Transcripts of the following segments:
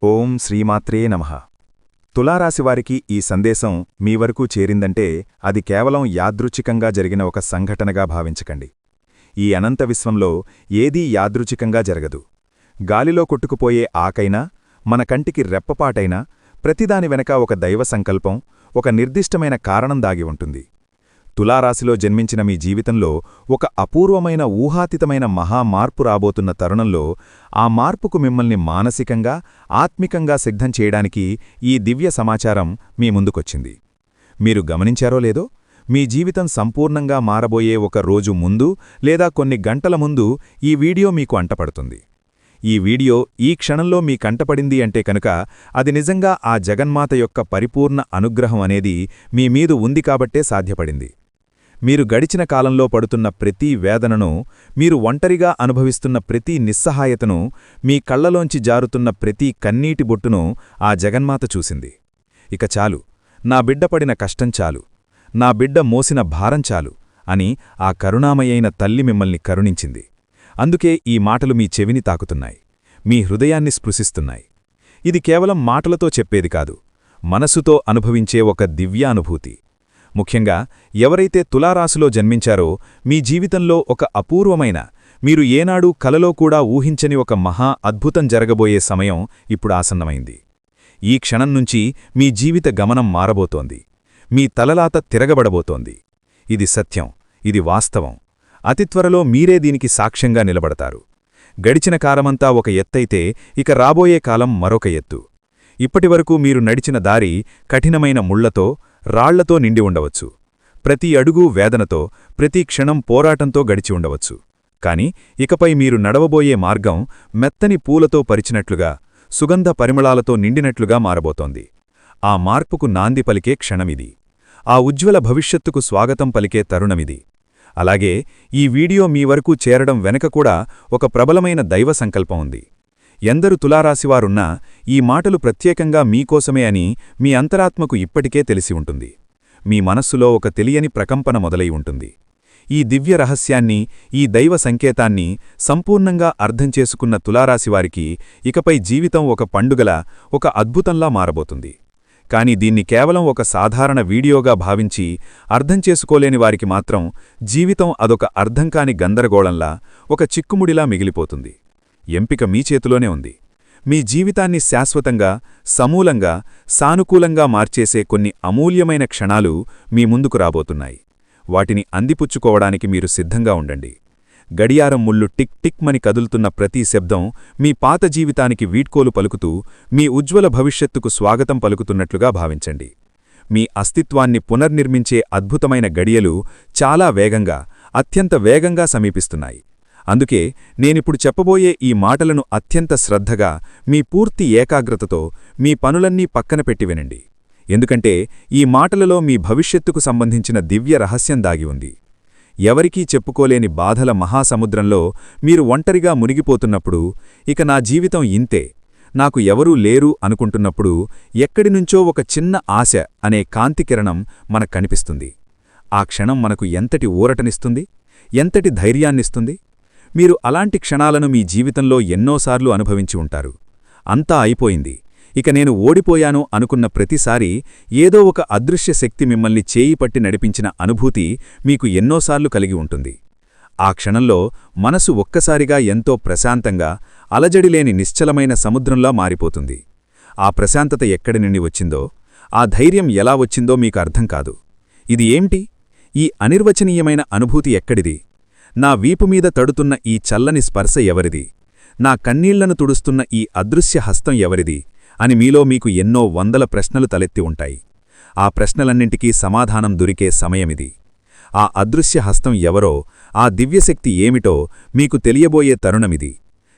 ఓం శ్రీమాత్రే నమః. తులారాశివారికి ఈ సందేశం మీ వరకు చేరిందంటే అది కేవలం యాదృచ్ఛికంగా జరిగిన ఒక సంఘటనగా భావించకండి. ఈ అనంత విశ్వంలో ఏదీ యాదృచ్ఛికంగా జరగదు. గాలిలో కొట్టుకుపోయే ఆకైనా, మన కంటికి రెప్పపాటైనా ప్రతిదాని వెనక ఒక దైవ సంకల్పం, ఒక నిర్దిష్టమైన కారణం దాగి ఉంటుంది. తులారాశిలో జన్మించిన మీ జీవితంలో ఒక అపూర్వమైన ఊహాతీతమైన మహామార్పు రాబోతున్న తరుణంలో ఆ మార్పుకు మిమ్మల్ని మానసికంగా, ఆత్మికంగా సిద్ధం చేయడానికి ఈ దివ్య సమాచారం మీ ముందుకొచ్చింది. మీరు గమనించారో లేదో, మీ జీవితం సంపూర్ణంగా మారబోయే ఒక రోజు ముందు లేదా కొన్ని గంటల ముందు ఈ వీడియో మీకు అంటపడుతుంది. ఈ వీడియో ఈ క్షణంలో మీ కంటపడింది అంటే కనుక అది నిజంగా ఆ జగన్మాత యొక్క పరిపూర్ణ అనుగ్రహం అనేది మీ మీదు ఉంది కాబట్టే సాధ్యపడింది. మీరు గడిచిన కాలంలో పడుతున్న ప్రతి వేదనను, మీరు ఒంటరిగా అనుభవిస్తున్న ప్రతి నిస్సహాయతను, మీ కళ్లలోంచి జారుతున్న ప్రతి కన్నీటి బొట్టును ఆ జగన్మాత చూసింది. ఇక చాలు, నా బిడ్డ పడిన కష్టం చాలు, నా బిడ్డ మోసిన భారం చాలు అని ఆ కరుణామయైన తల్లి మిమ్మల్ని కరుణించింది. అందుకే ఈ మాటలు మీ చెవిని తాకుతున్నాయి, మీ హృదయాన్ని స్పృశిస్తున్నాయి. ఇది కేవలం మాటలతో చెప్పేది కాదు, మనసుతో అనుభవించే ఒక దివ్యానుభూతి. ముఖ్యంగా ఎవరైతే తులారాశిలో జన్మించారో మీ జీవితంలో ఒక అపూర్వమైన, మీరు ఏనాడూ కలలో కూడా ఊహించని ఒక మహా అద్భుతం జరగబోయే సమయం ఇప్పుడు ఆసన్నమైంది. ఈ క్షణం నుంచి మీ జీవిత గమనం మారబోతోంది. మీ తలలాత తిరగబడబోతోంది. ఇది సత్యం, ఇది వాస్తవం. అతి త్వరలో మీరే దీనికి సాక్ష్యంగా నిలబడతారు. గడిచిన కాలమంతా ఒక ఎత్తైతే ఇక రాబోయే కాలం మరొక ఎత్తు. ఇప్పటివరకు మీరు నడిచిన దారి కఠినమైన ముళ్లతో, రాళ్లతో నిండి ఉండవచ్చు. ప్రతి అడుగూ వేదనతో, ప్రతి క్షణం పోరాటంతో గడిచి ఉండవచ్చు. కాని ఇకపై మీరు నడవబోయే మార్గం మెత్తని పూలతో పరిచినట్లుగా, సుగంధ పరిమళాలతో నిండినట్లుగా మారబోతోంది. ఆ మార్పుకు నాంది పలికే క్షణమిది. ఆ ఉజ్వల భవిష్యత్తుకు స్వాగతం పలికే తరుణమిది. అలాగే ఈ వీడియో మీ వరకు చేరడం వెనక కూడా ఒక ప్రబలమైన దైవ సంకల్పం ఉంది. ఎందరు తులారాశివారున్నా ఈ మాటలు ప్రత్యేకంగా మీకోసమే అని మీ అంతరాత్మకు ఇప్పటికే తెలిసి ఉంటుంది. మీ మనస్సులో ఒక తెలియని ప్రకంపన మొదలై ఉంటుంది. ఈ దివ్య రహస్యాన్ని, ఈ దైవ సంకేతాన్ని సంపూర్ణంగా అర్థం చేసుకున్న తులారాశివారికి ఇకపై జీవితం ఒక పండుగలా, ఒక అద్భుతంలా మారబోతుంది. కాని దీన్ని కేవలం ఒక సాధారణ వీడియోగా భావించి అర్థం చేసుకోలేని వారికి మాత్రం జీవితం అదొక అర్థంకాని గందరగోళంలా, ఒక చిక్కుముడిలా మిగిలిపోతుంది. ఎంపిక మీ చేతిలోనే ఉంది. మీ జీవితాన్ని శాశ్వతంగా, సమూలంగా, సానుకూలంగా మార్చేసే కొన్ని అమూల్యమైన క్షణాలు మీ ముందుకు రాబోతున్నాయి. వాటిని అందిపుచ్చుకోవడానికి మీరు సిద్ధంగా ఉండండి. గడియారం ముళ్ళు టిక్ టిక్ మని కదులుతున్న ప్రతి శబ్దం మీ పాత జీవితానికి వీడ్కోలు పలుకుతూ, మీ ఉజ్వల భవిష్యత్తుకు స్వాగతం పలుకుతున్నట్లుగా భావించండి. మీ అస్తిత్వాన్ని పునర్నిర్మించే అద్భుతమైన గడియలు చాలా వేగంగా, అత్యంత వేగంగా సమీపిస్తున్నాయి. అందుకే నేనిప్పుడు చెప్పబోయే ఈ మాటలను అత్యంత శ్రద్ధగా, మీ పూర్తి ఏకాగ్రతతో, మీ పనులన్నీ పక్కన పెట్టి వినండి. ఎందుకంటే ఈ మాటలలో మీ భవిష్యత్తుకు సంబంధించిన దివ్య రహస్యం దాగి ఉంది. ఎవరికీ చెప్పుకోలేని బాధల మహాసముద్రంలో మీరు ఒంటరిగా మునిగిపోతున్నప్పుడు, ఇక నా జీవితం ఇంతే, నాకు ఎవరూ లేరు అనుకుంటున్నప్పుడు ఎక్కడినుంచో ఒక చిన్న ఆశ అనే కాంతికిరణం మనకు కనిపిస్తుంది. ఆ క్షణం మనకు ఎంతటి ఊరటనిస్తుంది, ఎంతటి ధైర్యాన్నిస్తుంది. మీరు అలాంటి క్షణాలను మీ జీవితంలో ఎన్నోసార్లు అనుభవించి ఉంటారు. అంతా అయిపోయింది, ఇక నేను ఓడిపోయాను అనుకున్న ప్రతిసారి ఏదో ఒక అదృశ్య శక్తి మిమ్మల్ని చేయిపట్టి నడిపించిన అనుభూతి మీకు ఎన్నోసార్లు కలిగి ఉంటుంది. ఆ క్షణంలో మనసు ఒక్కసారిగా ఎంతో ప్రశాంతంగా, అలజడిలేని నిశ్చలమైన సముద్రంలా మారిపోతుంది. ఆ ప్రశాంతత ఎక్కడి నుండి వచ్చిందో, ఆ ధైర్యం ఎలా వచ్చిందో మీకు అర్థం కాదు. ఇది ఏంటి? ఈ అనిర్వచనీయమైన అనుభూతి ఎక్కడిది? నా వీపుమీద తడుతున్న ఈ చల్లని స్పర్శ ఎవరిది? నా కన్నీళ్లను తుడుస్తున్న ఈ అదృశ్య హస్తం ఎవరిది అని మీలో మీకు ఎన్నో వందల ప్రశ్నలు తలెత్తి ఉంటాయి. ఆ ప్రశ్నలన్నింటికీ సమాధానం దొరికే సమయమిది. ఆ అదృశ్య హస్తం ఎవరో, ఆ దివ్యశక్తి ఏమిటో మీకు తెలియబోయే తరుణమిది.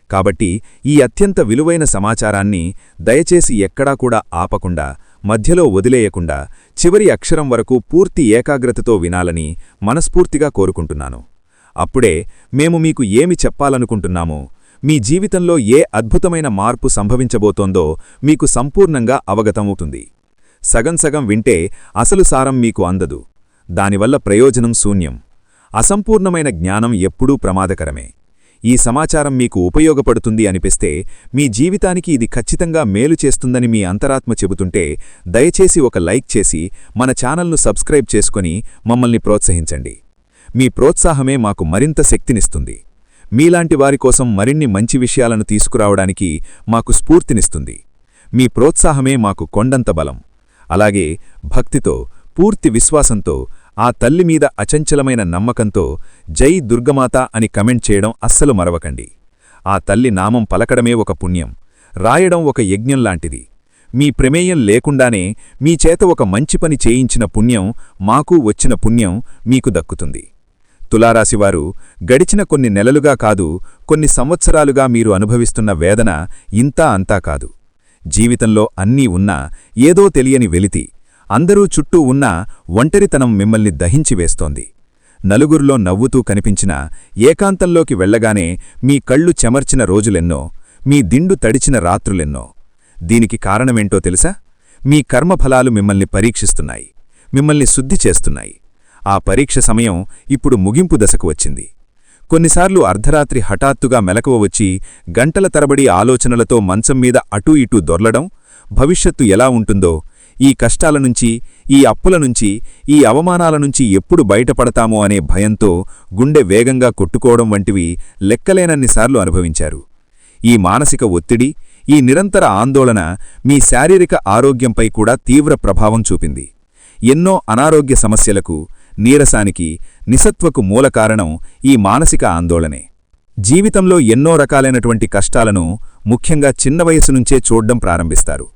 కాబట్టి ఈ అత్యంత విలువైన సమాచారాన్ని దయచేసి ఎక్కడా కూడా ఆపకుండా, మధ్యలో వదిలేయకుండా చివరి అక్షరం వరకు పూర్తి ఏకాగ్రతతో వినాలని మనస్ఫూర్తిగా కోరుకుంటున్నాను. అప్పుడే మేము మీకు ఏమి చెప్పాలనుకుంటున్నామో, మీ జీవితంలో ఏ అద్భుతమైన మార్పు సంభవించబోతోందో మీకు సంపూర్ణంగా అవగతమవుతుంది. సగం సగం వింటే అసలు సారం మీకు అందదు. దానివల్ల ప్రయోజనం శూన్యం. అసంపూర్ణమైన జ్ఞానం ఎప్పుడూ ప్రమాదకరమే. ఈ సమాచారం మీకు ఉపయోగపడుతుంది అనిపిస్తే, మీ జీవితానికి ఇది ఖచ్చితంగా మేలు చేస్తుందని మీ అంతరాత్మ చెబుతుంటే, దయచేసి ఒక లైక్ చేసి మన ఛానల్ను సబ్స్క్రైబ్ చేసుకొని మమ్మల్ని ప్రోత్సహించండి. మీ ప్రోత్సాహమే మాకు మరింత శక్తినిస్తుంది. మీలాంటి వారి కోసం మరిన్ని మంచి విషయాలను తీసుకురావడానికి మాకు స్ఫూర్తినిస్తుంది. మీ ప్రోత్సాహమే మాకు కొండంత బలం. అలాగే భక్తితో, పూర్తి విశ్వాసంతో, ఆ తల్లి మీద అచంచలమైన నమ్మకంతో జై దుర్గమాత అని కమెంట్ చేయడం అస్సలు మరవకండి. ఆ తల్లి నామం పలకడమే ఒక పుణ్యం, రాయడం ఒక యజ్ఞంలాంటిది. మీ ప్రమేయం లేకుండానే మీ చేత ఒక మంచి పని చేయించిన పుణ్యం, మాకు వచ్చిన పుణ్యం మీకు దక్కుతుంది. తులారాశివారు, గడిచిన కొన్ని నెలలుగా కాదు, కొన్ని సంవత్సరాలుగా మీరు అనుభవిస్తున్న వేదన ఇంతా అంతా కాదు. జీవితంలో అన్నీ ఉన్నా ఏదో తెలియని వెలితి, అందరూ చుట్టూ ఉన్నా ఒంటరితనం మిమ్మల్ని దహించివేస్తోంది. నలుగురిలో నవ్వుతూ కనిపించిన ఏకాంతంలోకి వెళ్లగానే మీ కళ్ళు చెమర్చిన రోజులెన్నో, మీ దిండు తడిచిన రాత్రులెన్నో. దీనికి కారణమేంటో తెలుసా? మీ కర్మఫలాలు మిమ్మల్ని పరీక్షిస్తున్నాయి, మిమ్మల్ని శుద్ధి చేస్తున్నాయి. ఆ పరీక్ష సమయం ఇప్పుడు ముగింపు దశకు వచ్చింది. కొన్నిసార్లు అర్ధరాత్రి హఠాత్తుగా మెలకువ వచ్చి గంటల తరబడి ఆలోచనలతో మంచం మీద అటూ ఇటూ దొర్లడం, భవిష్యత్తు ఎలా ఉంటుందో, ఈ కష్టాలనుంచి, ఈ అప్పులనుంచి, ఈ అవమానాలనుంచి ఎప్పుడు బయటపడతామో అనే భయంతో గుండె వేగంగా కొట్టుకోవడం వంటివి లెక్కలేనన్నిసార్లు అనుభవించారు. ఈ మానసిక ఒత్తిడి, ఈ నిరంతర ఆందోళన మీ శారీరక ఆరోగ్యంపై కూడా తీవ్ర ప్రభావం చూపింది. ఎన్నో అనారోగ్య సమస్యలకు, నీరసానికి, నిస్సత్వకు మూల కారణం ఈ మానసిక ఆందోళనే. జీవితంలో ఎన్నో రకాలైనటువంటి కష్టాలను ముఖ్యంగా చిన్న వయసు నుంచే చూడ్డం ప్రారంభిస్తారు.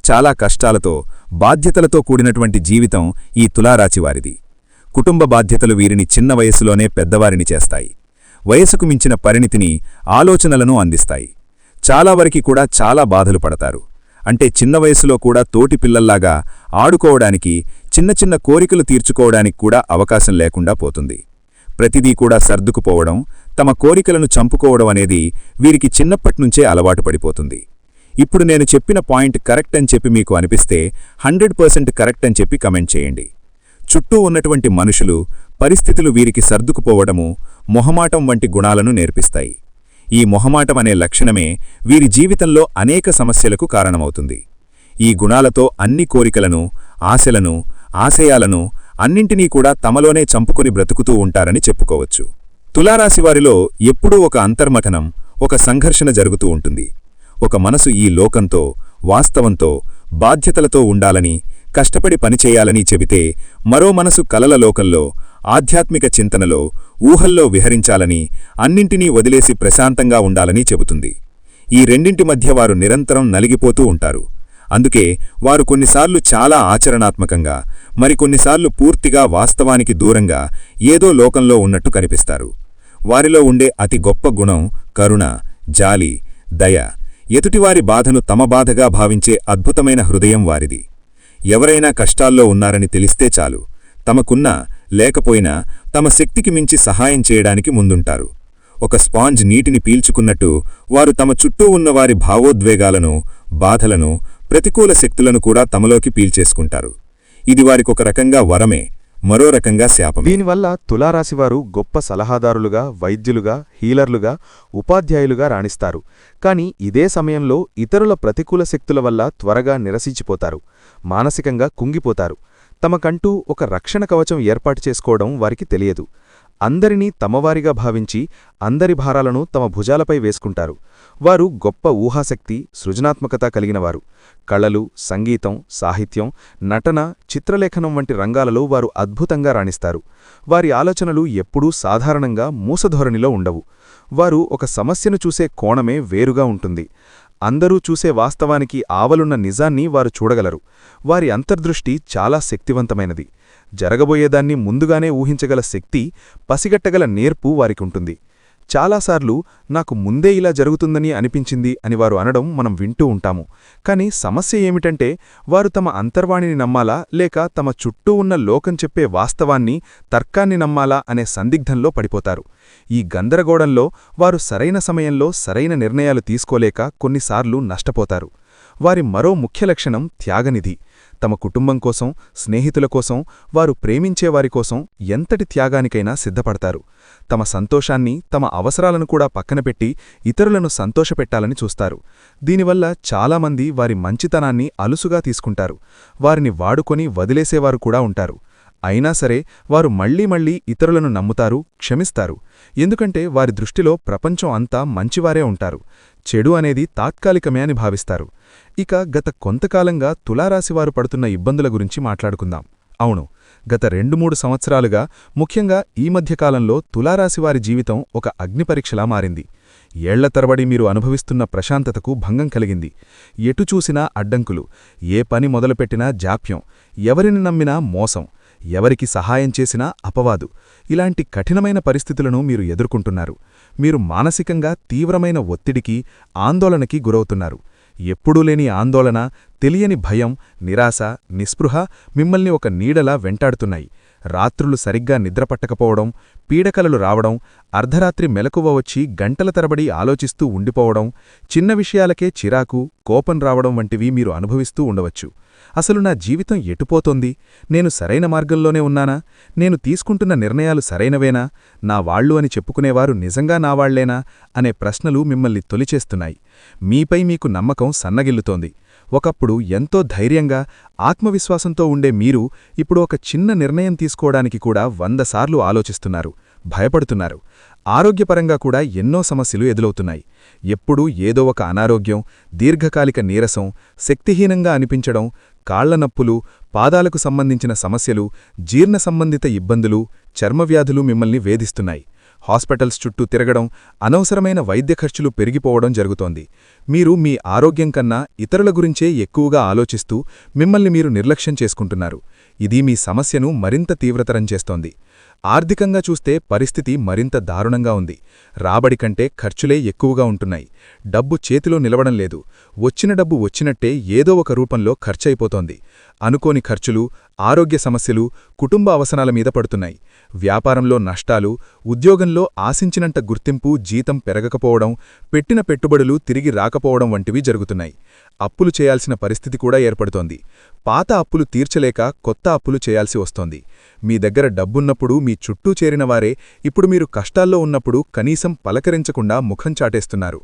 చాలా కష్టాలతో, బాధ్యతలతో కూడినటువంటి జీవితం ఈ తులారాశివారిది. కుటుంబ బాధ్యతలు వీరిని చిన్న వయసులోనే పెద్దవారిని చేస్తాయి. వయసుకు మించిన పరిణితిని, ఆలోచనలను అందిస్తాయి. చాలా వరకు కూడా చాలా బాధలు పడతారు. అంటే చిన్న వయసులో కూడా తోటి పిల్లల్లాగా ఆడుకోవడానికి, చిన్న చిన్న కోరికలు తీర్చుకోవడానికి కూడా అవకాశం లేకుండా పోతుంది. ప్రతిదీ కూడా సర్దుకుపోవడం, తమ కోరికలను చంపుకోవడం అనేది వీరికి చిన్నప్పట్నుంచే అలవాటు పడిపోతుంది. ఇప్పుడు నేను చెప్పిన పాయింట్ కరెక్ట్ అని చెప్పి మీకు అనిపిస్తే 100% కరెక్ట్ అని చెప్పి కమెంట్ చేయండి. చుట్టూ ఉన్నటువంటి మనుషులు, పరిస్థితులు వీరికి సర్దుకుపోవడము, మొహమాటం వంటి గుణాలను నేర్పిస్తాయి. ఈ మొహమాటం అనే లక్షణమే వీరి జీవితంలో అనేక సమస్యలకు కారణమవుతుంది. ఈ గుణాలతో అన్ని కోరికలను, ఆశలను, ఆశయాలను అన్నింటినీ కూడా తమలోనే చంపుకొని బ్రతుకుతూ ఉంటారని చెప్పుకోవచ్చు. తులారాశివారిలో ఎప్పుడూ ఒక అంతర్మథనం, ఒక సంఘర్షణ జరుగుతూ ఉంటుంది. ఒక మనసు ఈ లోకంతో, వాస్తవంతో, బాధ్యతలతో ఉండాలని, కష్టపడి పనిచేయాలని చెబితే, మరో మనసు కలల లోకంలో, ఆధ్యాత్మిక చింతనలో, ఊహల్లో విహరించాలని, అన్నింటినీ వదిలేసి ప్రశాంతంగా ఉండాలని చెబుతుంది. ఈ రెండింటి మధ్య వారు నిరంతరం నలిగిపోతూ ఉంటారు. అందుకే వారు కొన్నిసార్లు చాలా ఆచరణాత్మకంగా, మరికొన్నిసార్లు పూర్తిగా వాస్తవానికి దూరంగా ఏదో లోకంలో ఉన్నట్టు కనిపిస్తారు. వారిలో ఉండే అతి గొప్ప గుణం కరుణ, జాలి, దయ. ఎదుటివారి బాధను తమ బాధగా భావించే అద్భుతమైన హృదయం వారిది. ఎవరైనా కష్టాల్లో ఉన్నారని తెలిస్తే చాలు, తమకున్నా లేకపోయినా తమ శక్తికి మించి సహాయం చేయడానికి ముందుంటారు. ఒక స్పాంజ్ నీటిని పీల్చుకున్నట్టు వారు తమ చుట్టూ ఉన్నవారి భావోద్వేగాలను, బాధలను, ప్రతికూల శక్తులను కూడా తమలోకి పీల్చేసుకుంటారు. ఇది వారికొక రకంగా వరమే, మరో రకంగా శాపమే. దీనివల్ల తులారాశివారు గొప్ప సలహాదారులుగా, వైద్యులుగా, హీలర్లుగా, ఉపాధ్యాయులుగా రాణిస్తారు. కాని ఇదే సమయంలో ఇతరుల ప్రతికూల శక్తుల వల్ల త్వరగా నిరసించిపోతారు, మానసికంగా కుంగిపోతారు. తమకంటూ ఒక రక్షణ కవచం ఏర్పాటు చేసుకోవడం వారికి తెలియదు. అందరినీ తమవారిగా భావించి అందరి భారాలను తమ భుజాలపై వేసుకుంటారు. వారు గొప్ప ఊహాశక్తి, సృజనాత్మకత కలిగినవారు. కళలు, సంగీతం, సాహిత్యం, నటన, చిత్రలేఖనం వంటి రంగాలలో వారు అద్భుతంగా రాణిస్తారు. వారి ఆలోచనలు ఎప్పుడూ సాధారణంగా మూసధోరణిలో ఉండవు. వారు ఒక సమస్యను చూసే కోణమే వేరుగా ఉంటుంది. అందరూ చూసే వాస్తవానికి ఆవలున్న నిజాన్ని వారు చూడగలరు. వారి అంతర్దృష్టి చాలా శక్తివంతమైనది. జరగబోయేదాన్ని ముందుగానే ఊహించగల శక్తి, పసిగట్టగల నేర్పు వారికుంటుంది. చాలాసార్లు నాకు ముందే ఇలా జరుగుతుందని అనిపించింది అని వారు అనడం మనం వింటూ ఉంటాము. కాని సమస్య ఏమిటంటే, వారు తమ అంతర్వాణిని నమ్మాలా లేక తమ చుట్టూ ఉన్న లోకం చెప్పే వాస్తవాన్ని, తర్కాన్ని నమ్మాలా అనే సందిగ్ధంలో పడిపోతారు. ఈ గందరగోళంలో వారు సరైన సమయంలో సరైన నిర్ణయాలు తీసుకోలేక కొన్నిసార్లు నష్టపోతారు. వారి మరో ముఖ్య లక్షణం త్యాగనిధి. తమ కుటుంబం కోసం, స్నేహితుల కోసం, వారు ప్రేమించేవారి కోసం ఎంతటి త్యాగానికైనా సిద్ధపడతారు. తమ సంతోషాన్ని, తమ అవసరాలను కూడా పక్కనపెట్టి ఇతరులను సంతోషపెట్టాలని చూస్తారు. దీనివల్ల చాలామంది వారి మంచితనాన్ని అలుసుగా తీసుకుంటారు. వారిని వాడుకొని వదిలేసేవారు కూడా ఉంటారు. అయినా సరే వారు మళ్లీ మళ్లీ ఇతరులను నమ్ముతారు, క్షమిస్తారు. ఎందుకంటే వారి దృష్టిలో ప్రపంచం అంతా మంచివారే ఉంటారు. చెడు అనేది తాత్కాలికమే అని భావిస్తారు. ఇక గత కొంతకాలంగా తులారాశివారు పడుతున్న ఇబ్బందుల గురించి మాట్లాడుకుందాం. అవును, గత 2-3 సంవత్సరాలుగా, ముఖ్యంగా ఈ మధ్యకాలంలో తులారాశివారి జీవితం ఒక అగ్నిపరీక్షలా మారింది. ఏళ్ల తరబడి మీరు అనుభవిస్తున్న ప్రశాంతతకు భంగం కలిగింది. ఎటు చూసినా అడ్డంకులు, ఏ పని మొదలుపెట్టినా జాప్యం, ఎవరిని నమ్మినా మోసం, ఎవరికి సహాయం చేసినా అపవాదు. ఇలాంటి కఠినమైన పరిస్థితులను మీరు ఎదుర్కొంటున్నారు. మీరు మానసికంగా తీవ్రమైన ఒత్తిడికి, ఆందోళనకి గురవుతున్నారు. ఎప్పుడూ లేని ఆందోళన, తెలియని భయం, నిరాశ, నిస్పృహ మిమ్మల్ని ఒక నీడలా వెంటాడుతున్నాయి. రాత్రులు సరిగ్గా నిద్రపట్టకపోవడం, పీడకలలు రావడం, అర్ధరాత్రి మెలకువ వచ్చి గంటల తరబడి ఆలోచిస్తూ ఉండిపోవడం, చిన్న విషయాలకే చిరాకు, కోపం రావడం వంటివి మీరు అనుభవిస్తూ ఉండవచ్చు. అసలు నా జీవితం ఎటుపోతోంది? నేను సరైన మార్గంలోనే ఉన్నానా? నేను తీసుకుంటున్న నిర్ణయాలు సరైనవేనా? నా వాళ్ళు అని చెప్పుకునేవారు నిజంగా నావాళ్లేనా అనే ప్రశ్నలు మిమ్మల్ని తొలిచేస్తున్నాయి. మీపై మీకు నమ్మకం సన్నగిల్లుతోంది. ఒకప్పుడు ఎంతో ధైర్యంగా, ఆత్మవిశ్వాసంతో ఉండే మీరు ఇప్పుడు ఒక చిన్న నిర్ణయం తీసుకోవడానికి కూడా 100 సార్లు ఆలోచిస్తున్నారు, భయపడుతున్నారు. ఆరోగ్యపరంగా కూడా ఎన్నో సమస్యలు ఎదురవుతున్నాయి. ఎప్పుడూ ఏదో ఒక అనారోగ్యం, దీర్ఘకాలిక నీరసం, శక్తిహీనంగా అనిపించడం, కాళ్ల నొప్పులు, పాదాలకు సంబంధించిన సమస్యలు, జీర్ణ సంబంధిత ఇబ్బందులు, చర్మవ్యాధులు మిమ్మల్ని వేధిస్తున్నాయి. హాస్పిటల్స్ చుట్టూ తిరగడం, అనవసరమైన వైద్య ఖర్చులు పెరిగిపోవడం జరుగుతోంది. మీరు మీ ఆరోగ్యం కన్నా ఇతరుల గురించే ఎక్కువగా ఆలోచిస్తూ మిమ్మల్ని మీరు నిర్లక్ష్యం చేసుకుంటున్నారు. ఇది మీ సమస్యను మరింత తీవ్రతరం చేస్తోంది. ఆర్థికంగా చూస్తే పరిస్థితి మరింత దారుణంగా ఉంది. రాబడి కంటే ఖర్చులే ఎక్కువగా ఉంటున్నాయి. డబ్బు చేతిలో నిలవడం లేదు. వచ్చిన డబ్బు వచ్చినట్టే ఏదో ఒక రూపంలో ఖర్చయిపోతోంది. అనుకోని ఖర్చులు, ఆరోగ్య సమస్యలు, కుటుంబ అవసరాల మీద పడుతున్నాయి. వ్యాపారంలో నష్టాలు, ఉద్యోగంలో ఆశించినంత గుర్తింపు, జీతం పెరగకపోవడం, పెట్టిన పెట్టుబడులు తిరిగి రాకపోవడం వంటివి జరుగుతున్నాయి. అప్పులు చేయాల్సిన పరిస్థితి కూడా ఏర్పడుతోంది. పాత అప్పులు తీర్చలేక కొత్త అప్పులు చేయాల్సి వస్తోంది. మీ దగ్గర డబ్బున్నప్పుడు మీ చుట్టూ చేరినవారే ఇప్పుడు మీరు కష్టాల్లో ఉన్నప్పుడు కనీసం పలకరించకుండా ముఖం చాటేస్తున్నారు.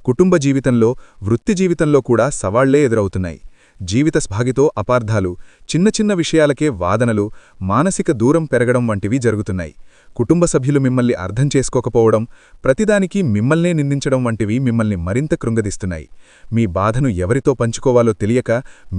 కుటుంబ జీవితంలో, వృత్తి జీవితంలో కూడా సవాళ్లే ఎదురవుతున్నాయి. జీవిత స్భాగితో అపార్థాలు, చిన్న చిన్న విషయాలకే వాదనలు, మానసిక దూరం పెరగడం వంటివి జరుగుతున్నాయి. కుటుంబ సభ్యులు మిమ్మల్ని అర్థం చేసుకోకపోవడం, ప్రతిదానికి మిమ్మల్నే నిందించడం వంటివి మిమ్మల్ని మరింత కృంగదీస్తున్నాయి. మీ బాధను ఎవరితో పంచుకోవాలో తెలియక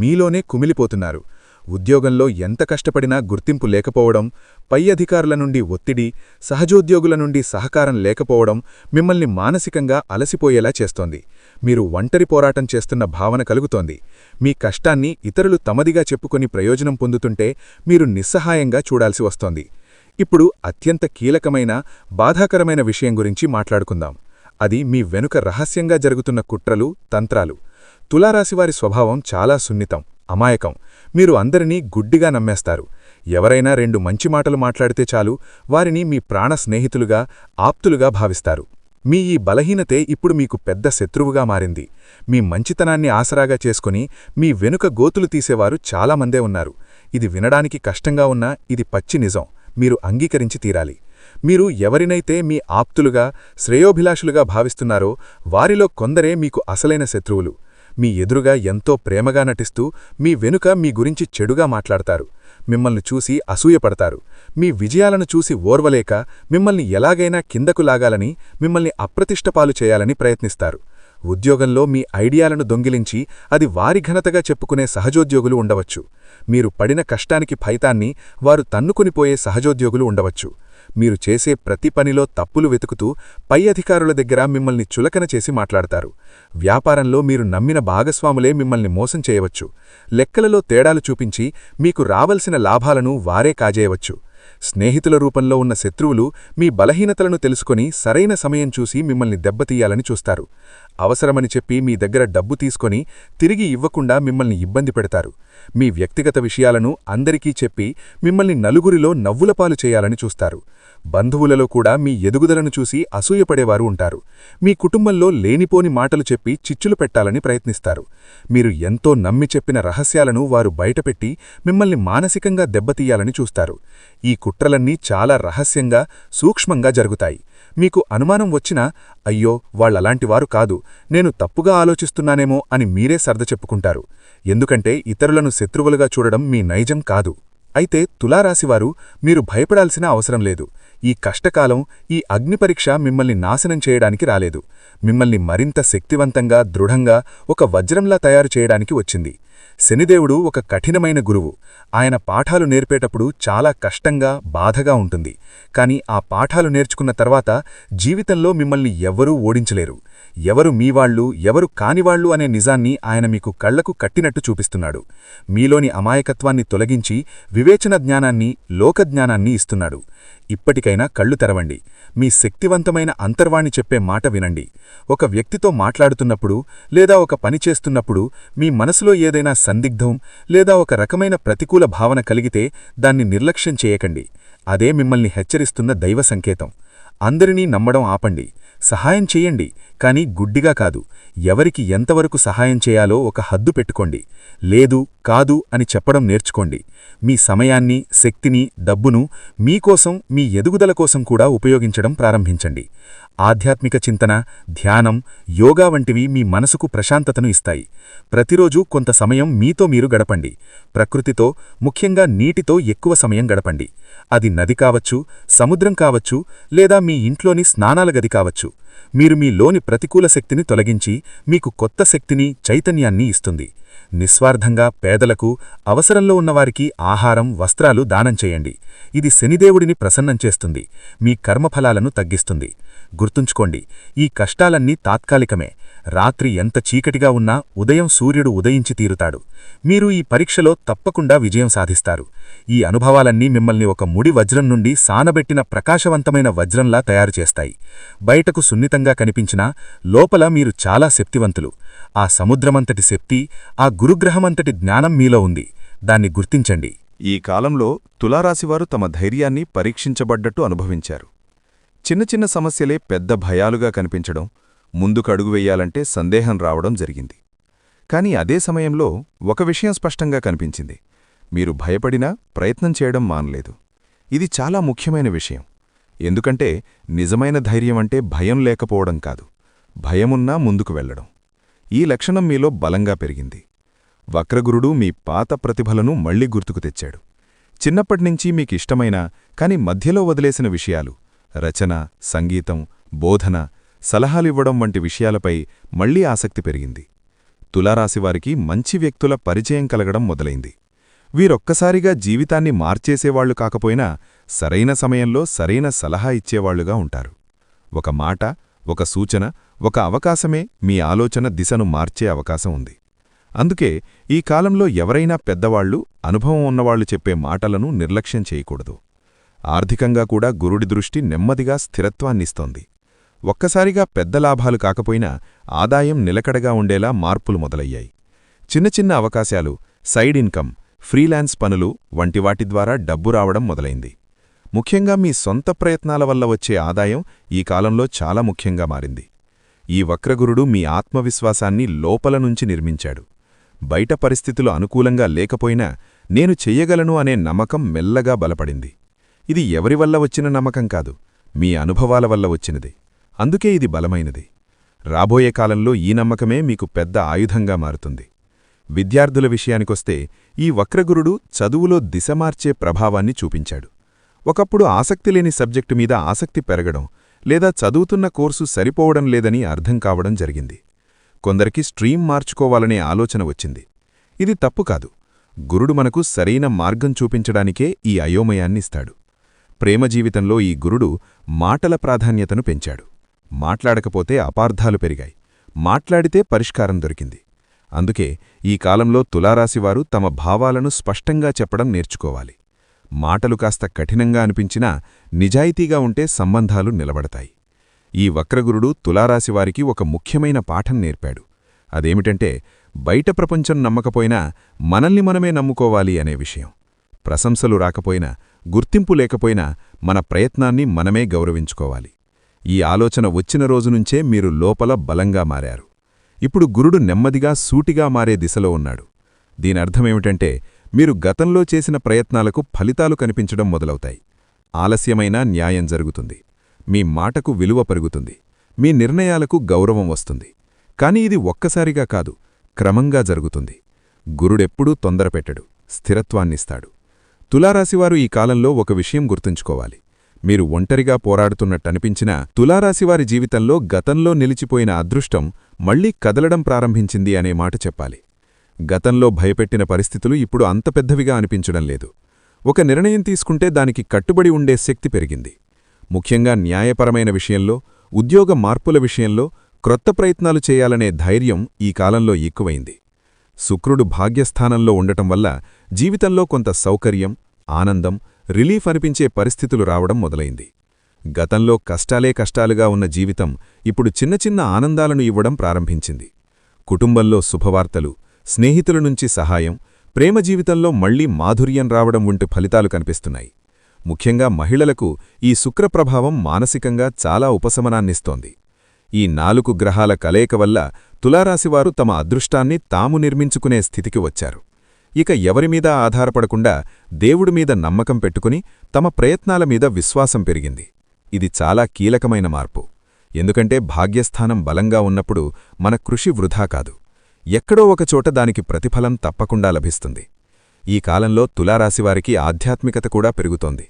మీలోనే కుమిలిపోతున్నారు. ఉద్యోగంలో ఎంత కష్టపడినా గుర్తింపు లేకపోవడం, పై అధికారుల నుండి ఒత్తిడి, సహజోద్యోగుల నుండి సహకారం లేకపోవడం మిమ్మల్ని మానసికంగా అలసిపోయేలా చేస్తోంది. మీరు ఒంటరి పోరాటం చేస్తున్న భావన కలుగుతోంది. మీ కష్టాన్ని ఇతరులు తమదిగా చెప్పుకొని ప్రయోజనం పొందుతుంటే మీరు నిస్సహాయంగా చూడాల్సి వస్తోంది. ఇప్పుడు అత్యంత కీలకమైన, బాధాకరమైన విషయం గురించి మాట్లాడుకుందాం. అది మీ వెనుక రహస్యంగా జరుగుతున్న కుట్రలు, తంత్రాలు. తులారాశివారి స్వభావం చాలా సున్నితం, అమాయకం. మీరు అందరినీ గుడ్డిగా నమ్మేస్తారు. ఎవరైనా 2 మంచి మాటలు మాట్లాడితే చాలు వారిని మీ ప్రాణ స్నేహితులుగా, ఆప్తులుగా భావిస్తారు. మీ ఈ బలహీనతే ఇప్పుడు మీకు పెద్ద శత్రువుగా మారింది. మీ మంచితనాన్ని ఆసరాగా చేసుకుని మీ వెనుక గోతులు తీసేవారు చాలామందే ఉన్నారు. ఇది వినడానికి కష్టంగా ఉన్నా ఇది పచ్చి నిజం. మీరు అంగీకరించి తీరాలి. మీరు ఎవరినైతే మీ ఆప్తులుగా, శ్రేయోభిలాషులుగా భావిస్తున్నారో వారిలో కొందరే మీకు అసలైన శత్రువులు. మీ ఎదురుగా ఎంతో ప్రేమగా నటిస్తూ మీ వెనుక మీ గురించి చెడుగా మాట్లాడతారు. మిమ్మల్ని చూసి అసూయపడతారు. మీ విజయాలను చూసి ఓర్వలేక మిమ్మల్ని ఎలాగైనా కిందకు లాగాలని, మిమ్మల్ని అప్రతిష్టపాలు చేయాలని ప్రయత్నిస్తారు. ఉద్యోగంలో మీ ఐడియాలను దొంగిలించి అది వారి ఘనతగా చెప్పుకునే సహజోద్యోగులు ఉండవచ్చు. మీరు పడిన కష్టానికి ఫలితాన్ని వారు తన్నుకునిపోయే సహజోద్యోగులు ఉండవచ్చు. మీరు చేసే ప్రతి పనిలో తప్పులు వెతుకుతూ పై అధికారుల దగ్గర మిమ్మల్ని చులకన చేసి మాట్లాడతారు. వ్యాపారంలో మీరు నమ్మిన భాగస్వాములే మిమ్మల్ని మోసం చేయవచ్చు. లెక్కలలో తేడాలు చూపించి మీకు రావలసిన లాభాలను వారే కాజేయవచ్చు. స్నేహితుల రూపంలో ఉన్న శత్రువులు మీ బలహీనతలను తెలుసుకొని సరైన సమయం చూసి మిమ్మల్ని దెబ్బతీయాలని చూస్తారు. అవసరమని చెప్పి మీ దగ్గర డబ్బు తీసుకొని తిరిగి ఇవ్వకుండా మిమ్మల్ని ఇబ్బంది పెడతారు. మీ వ్యక్తిగత విషయాలను అందరికీ చెప్పి మిమ్మల్ని నలుగురిలో నవ్వులపాలు చేయాలని చూస్తారు. బంధువులలో కూడా మీ ఎదుగుదలను చూసి అసూయపడేవారు ఉంటారు. మీ కుటుంబంలో లేనిపోని మాటలు చెప్పి చిచ్చులు పెట్టాలని ప్రయత్నిస్తారు. మీరు ఎంతో నమ్మి చెప్పిన రహస్యాలను వారు బయటపెట్టి మిమ్మల్ని మానసికంగా దెబ్బతీయాలని చూస్తారు. ఈ కుట్రలన్నీ చాలా రహస్యంగా, సూక్ష్మంగా జరుగుతాయి. మీకు అనుమానం వచ్చినా, అయ్యో వాళ్ళలాంటివారు కాదు, నేను తప్పుగా ఆలోచిస్తున్నానేమో అని మీరే సర్దచెప్పుకుంటారు. ఎందుకంటే ఇతరులను శత్రువులుగా చూడడం మీ నైజం కాదు. అయితే తులారాశివారు, మీరు భయపడాల్సిన అవసరం లేదు. ఈ కష్టకాలం, ఈ అగ్నిపరీక్ష మిమ్మల్ని నాశనం చేయడానికి రాలేదు. మిమ్మల్ని మరింత శక్తివంతంగా, దృఢంగా, ఒక వజ్రంలా తయారు చేయడానికి వచ్చింది. శనిదేవుడు ఒక కఠినమైన గురువు. ఆయన పాఠాలు నేర్పేటప్పుడు చాలా కష్టంగా, బాధగా ఉంటుంది. కాని ఆ పాఠాలు నేర్చుకున్న తర్వాత జీవితంలో మిమ్మల్ని ఎవ్వరూ ఓడించలేరు. ఎవరు మీవాళ్లు, ఎవరు కానివాళ్లు అనే నిజాన్ని ఆయన మీకు కళ్లకు కట్టినట్టు చూపిస్తున్నాడు. మీలోని అమాయకత్వాన్ని తొలగించి వివేచన జ్ఞానాన్ని, లోకజ్ఞానాన్ని ఇస్తున్నాడు. ఇప్పటికైనా కళ్ళు తెరవండి. మీ శక్తివంతమైన అంతర్వాణి చెప్పే మాట వినండి. ఒక వ్యక్తితో మాట్లాడుతున్నప్పుడు లేదా ఒక పని చేస్తున్నప్పుడు మీ మనసులో ఏదైనా సందిగ్ధం లేదా ఒక రకమైన ప్రతికూల భావన కలిగితే దాన్ని నిర్లక్ష్యం చేయకండి. అదే మిమ్మల్ని హెచ్చరిస్తున్న దైవ సంకేతం. అందరినీ నమ్మడం ఆపండి. సహాయం చెయ్యండి, కాని గుడ్డిగా కాదు. ఎవరికి ఎంతవరకు సహాయం చేయాలో ఒక హద్దు పెట్టుకోండి. లేదు, కాదు అని చెప్పడం నేర్చుకోండి. మీ సమయాన్ని, శక్తిని, డబ్బును మీకోసం, మీ ఎదుగుదల కోసం కూడా ఉపయోగించడం ప్రారంభించండి. ఆధ్యాత్మిక చింతన, ధ్యానం, యోగా వంటివి మీ మనసుకు ప్రశాంతతను ఇస్తాయి. ప్రతిరోజూ కొంత సమయం మీతో మీరు గడపండి. ప్రకృతితో, ముఖ్యంగా నీటితో ఎక్కువ సమయం గడపండి. అది నది కావచ్చు, సముద్రం కావచ్చు, లేదా మీ ఇంట్లోని స్నానాల గది కావచ్చు. మీరు మీలోని ప్రతికూల శక్తిని తొలగించి మీకు కొత్త శక్తిని, చైతన్యాన్ని ఇస్తుంది. నిస్వార్థంగా పేదలకు, అవసరంలో ఉన్నవారికి ఆహారం, వస్త్రాలు దానం చేయండి. ఇది శనిదేవుడిని ప్రసన్నం చేస్తుంది, మీ కర్మఫలాలను తగ్గిస్తుంది. గుర్తుంచుకోండి, ఈ కష్టాలన్నీ తాత్కాలికమే. రాత్రి ఎంత చీకటిగా ఉన్నా ఉదయం సూర్యుడు ఉదయించి తీరుతాడు. మీరు ఈ పరీక్షలో తప్పకుండా విజయం సాధిస్తారు. ఈ అనుభవాలన్నీ మిమ్మల్ని ఒక ముడి వజ్రం నుండి సానబెట్టిన ప్రకాశవంతమైన వజ్రంలా తయారుచేస్తాయి. బయటకు సున్నితంగా కనిపించినా లోపల మీరు చాలా శక్తివంతులు. ఆ సముద్రమంతటి శక్తి, ఆ గురుగ్రహమంతటి జ్ఞానం మీలో ఉంది. దాన్ని గుర్తించండి. ఈ కాలంలో తులారాశివారు తమ ధైర్యాన్ని పరీక్షించబడ్డట్టు అనుభవించారు. చిన్న చిన్న సమస్యలే పెద్ద భయాలుగా కనిపించడం, ముందుకు అడుగు వెయ్యాలంటే సందేహం రావడం జరిగింది. కాని అదే సమయంలో ఒక విషయం స్పష్టంగా కనిపించింది. మీరు భయపడినా ప్రయత్నం చేయడం మానలేదు. ఇది చాలా ముఖ్యమైన విషయం. ఎందుకంటే నిజమైన ధైర్యమంటే భయం లేకపోవడం కాదు, భయమున్నా ముందుకు వెళ్లడం. ఈ లక్షణం మీలో బలంగా పెరిగింది. వక్రగురుడు మీ పాత ప్రతిభలను మళ్లీ గుర్తుకు తెచ్చాడు. చిన్నప్పటినుంచి మీకిష్టమైన కాని మధ్యలో వదిలేసిన విషయాలు, రచన, సంగీతం, బోధన, సలహాలివ్వడం వంటి విషయాలపై మళ్లీ ఆసక్తి పెరిగింది. తులారాశివారికి మంచి వ్యక్తుల పరిచయం కలగడం మొదలైంది. వీరొక్కసారిగా జీవితాన్ని మార్చేసేవాళ్లు కాకపోయినా సరైన సమయంలో సరైన సలహా ఇచ్చేవాళ్లుగా ఉంటారు. ఒక మాట, ఒక సూచన, ఒక అవకాశమే మీ ఆలోచన దిశను మార్చే అవకాశం ఉంది. అందుకే ఈ కాలంలో ఎవరైనా పెద్దవాళ్లు, అనుభవం ఉన్నవాళ్లు చెప్పే మాటలను నిర్లక్ష్యం చేయకూడదు. ఆర్థికంగా కూడా గురుడి దృష్టి నెమ్మదిగా స్థిరత్వాన్నిస్తోంది. ఒక్కసారిగా పెద్ద లాభాలు కాకపోయినా ఆదాయం నిలకడగా ఉండేలా మార్పులు మొదలయ్యాయి. చిన్న చిన్న అవకాశాలు, సైడ్ ఇన్కమ్, ఫ్రీలాన్స్ పనులు వంటివాటి ద్వారా డబ్బు రావడం మొదలైంది. ముఖ్యంగా మీ సొంత ప్రయత్నాల వల్ల వచ్చే ఆదాయం ఈ కాలంలో చాలా ముఖ్యంగా మారింది. ఈ వక్రగురుడు మీ ఆత్మవిశ్వాసాన్ని లోపల నుంచి నిర్మించాడు. బయట పరిస్థితులు అనుకూలంగా లేకపోయినా నేను చెయ్యగలను అనే నమ్మకం మెల్లగా బలపడింది. ఇది ఎవరివల్ల వచ్చిన నమ్మకం కాదు, మీ అనుభవాల వల్ల వచ్చినది. అందుకే ఇది బలమైనది. రాబోయే కాలంలో ఈ నమ్మకమే మీకు పెద్ద ఆయుధంగా మారుతుంది. విద్యార్థుల విషయానికొస్తే ఈ వక్రగురుడు చదువులో దిశమార్చే ప్రభావాన్ని చూపించాడు. ఒకప్పుడు ఆసక్తిలేని సబ్జెక్టు మీద ఆసక్తి పెరగడం, లేదా చదువుతున్న కోర్సు సరిపోవడం లేదని అర్థం కావడం జరిగింది. కొందరికి స్ట్రీమ్ మార్చుకోవాలనే ఆలోచన వచ్చింది. ఇది తప్పు కాదు. గురుడు మనకు సరైన మార్గం చూపించడానికే ఈ అయోమయాన్నిస్తాడు. ప్రేమ జీవితంలో ఈ గురుడు మాటల ప్రాధాన్యతను పెంచాడు. మాట్లాడకపోతే అపార్థాలు పెరిగాయి, మాట్లాడితే పరిష్కారం దొరికింది. అందుకే ఈ కాలంలో తులారాశివారు తమ భావాలను స్పష్టంగా చెప్పడం నేర్చుకోవాలి. మాటలు కాస్త కఠినంగా అనిపించినా నిజాయితీగా ఉంటే సంబంధాలు నిలబడతాయి. ఈ వక్రగురుడు తులారాశివారికి ఒక ముఖ్యమైన పాఠం నేర్పాడు. అదేమిటంటే బయట ప్రపంచం నమ్మకపోయినా మనల్ని మనమే నమ్ముకోవాలి అనే విషయం. ప్రశంసలు రాకపోయినా గుర్తింపు లేకపోయినా మన ప్రయత్నాన్ని మనమే గౌరవించుకోవాలి. ఈ ఆలోచన వచ్చిన రోజునుంచే మీరు లోపల బలంగా మారారు. ఇప్పుడు గురుడు నెమ్మదిగా సూటిగా మారే దిశలో ఉన్నాడు. దీనర్థమేమిటంటే మీరు గతంలో చేసిన ప్రయత్నాలకు ఫలితాలు కనిపించడం మొదలవుతాయి. ఆలస్యమైనా న్యాయం జరుగుతుంది. మీ మాటకు విలువ పెరుగుతుంది. మీ నిర్ణయాలకు గౌరవం వస్తుంది. కాని ఇది ఒక్కసారిగా కాదు, క్రమంగా జరుగుతుంది. గురుడెప్పుడూ తొందరపెట్టడు, స్థిరత్వాన్నిస్తాడు. తులారాశివారు ఈ కాలంలో ఒక విషయం గుర్తుంచుకోవాలి. మీరు ఒంటరిగా పోరాడుతున్నట్టనిపించినా తులారాశివారి జీవితంలో గతంలో నిలిచిపోయిన అదృష్టం మళ్లీ కదలడం ప్రారంభించింది అనే మాట చెప్పాలి. గతంలో భయపెట్టిన పరిస్థితులు ఇప్పుడు అంత పెద్దవిగా అనిపించడం లేదు. ఒక నిర్ణయం తీసుకుంటే దానికి కట్టుబడి ఉండే శక్తి పెరిగింది. ముఖ్యంగా న్యాయపరమైన విషయంలో, ఉద్యోగ మార్పుల విషయంలో క్రొత్త ప్రయత్నాలు చేయాలనే ధైర్యం ఈ కాలంలో ఎక్కువైంది. శుక్రుడు భాగ్యస్థానంలో ఉండటం వల్ల జీవితంలో కొంత సౌకర్యం, ఆనందం, రిలీఫ్ అనిపించే పరిస్థితులు రావడం మొదలైంది. గతంలో కష్టాలే కష్టాలుగా ఉన్న జీవితం ఇప్పుడు చిన్న చిన్న ఆనందాలను ఇవ్వడం ప్రారంభించింది. కుటుంబంలో శుభవార్తలు, స్నేహితుల నుంచి సహాయం, ప్రేమ జీవితంలో మళ్లీ మాధుర్యం రావడం వంటి ఫలితాలు కనిపిస్తున్నాయి. ముఖ్యంగా మహిళలకు ఈ శుక్రప్రభావం మానసికంగా చాలా ఉపశమనాన్నిస్తోంది. ఈ 4 గ్రహాల కలయిక వల్ల తులారాశివారు తమ అదృష్టాన్ని తాము నిర్మించుకునే స్థితికి వచ్చారు. ఇక ఎవరిమీద ఆధారపడకుండా దేవుడిమీద నమ్మకం పెట్టుకుని తమ ప్రయత్నాల మీద విశ్వాసం పెరిగింది. ఇది చాలా కీలకమైన మార్పు. ఎందుకంటే భాగ్యస్థానం బలంగా ఉన్నప్పుడు మన కృషి వృధా కాదు. ఎక్కడో ఒకచోట దానికి ప్రతిఫలం తప్పకుండా లభిస్తుంది. ఈ కాలంలో తులారాశివారికి ఆధ్యాత్మికత కూడా పెరుగుతోంది.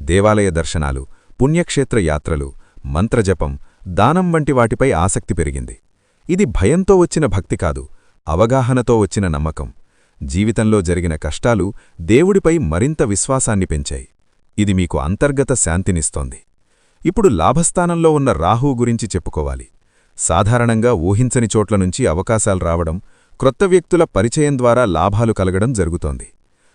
దేవాలయ దర్శనాలు, పుణ్యక్షేత్ర యాత్రలు, మంత్రజపం, దానం వంటి వాటిపై ఆసక్తి పెరిగింది. ఇది భయంతో వచ్చిన భక్తి కాదు, అవగాహనతో వచ్చిన నమ్మకం. జీవితంలో జరిగిన కష్టాలు దేవుడిపై మరింత విశ్వాసాన్ని పెంచాయి. ఇది మీకు అంతర్గత శాంతినిస్తోంది. ఇప్పుడు లాభస్థానంలో ఉన్న రాహువు గురించి చెప్పుకోవాలి. సాధారణంగా ఊహించని చోట్ల నుంచి అవకాశాలు రావడం, క్రొత్త వ్యక్తుల పరిచయం ద్వారా లాభాలు కలగడం జరుగుతోంది.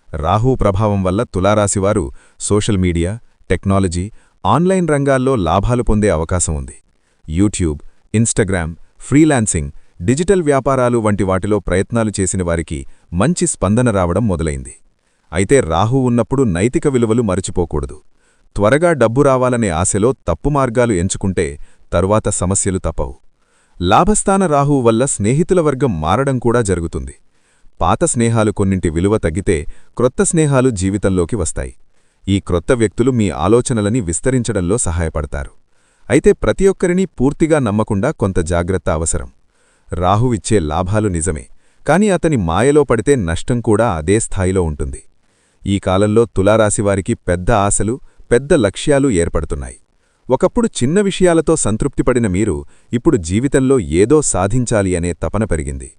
రాహు ప్రభావం వల్ల తులారాశివారు సోషల్ మీడియా, టెక్నాలజీ, ఆన్లైన్ రంగాల్లో లాభాలు పొందే అవకాశం ఉంది. యూట్యూబ్, ఇన్స్టాగ్రామ్, ఫ్రీలాన్సింగ్, డిజిటల్ వ్యాపారాలు వంటి వాటిలో ప్రయత్నాలు చేసిన వారికి మంచి స్పందన రావడం మొదలైంది. అయితే రాహు ఉన్నప్పుడు నైతిక విలువలు మరచిపోకూడదు. త్వరగా డబ్బు రావాలనే ఆశలో తప్పు మార్గాలు ఎంచుకుంటే తరువాత సమస్యలు తప్పవు. లాభస్థాన రాహువు వల్ల స్నేహితుల వర్గం మారడం కూడా జరుగుతుంది. పాత స్నేహాలు కొన్నింటి విలువ తగ్గితే క్రొత్త స్నేహాలు జీవితంలోకి వస్తాయి. ఈ క్రొత్త వ్యక్తులు మీ ఆలోచనలని విస్తరించడంలో సహాయపడతారు. అయితే ప్రతి ఒక్కరినీ పూర్తిగా నమ్మకుండా కొంత జాగ్రత్త అవసరం. రాహువిచ్చే లాభాలు నిజమే, కాని అతని మాయలో పడితే నష్టం కూడా అదే స్థాయిలో ఉంటుంది. ఈ కాలంలో తులారాశివారికి పెద్ద ఆశలు, పెద్ద లక్ష్యాలు ఏర్పడుతున్నాయి. ఒకప్పుడు చిన్న విషయాలతో సంతృప్తిపడిన మీరు ఇప్పుడు జీవితంలో ఏదో సాధించాలి అనే తపన పెరిగింది.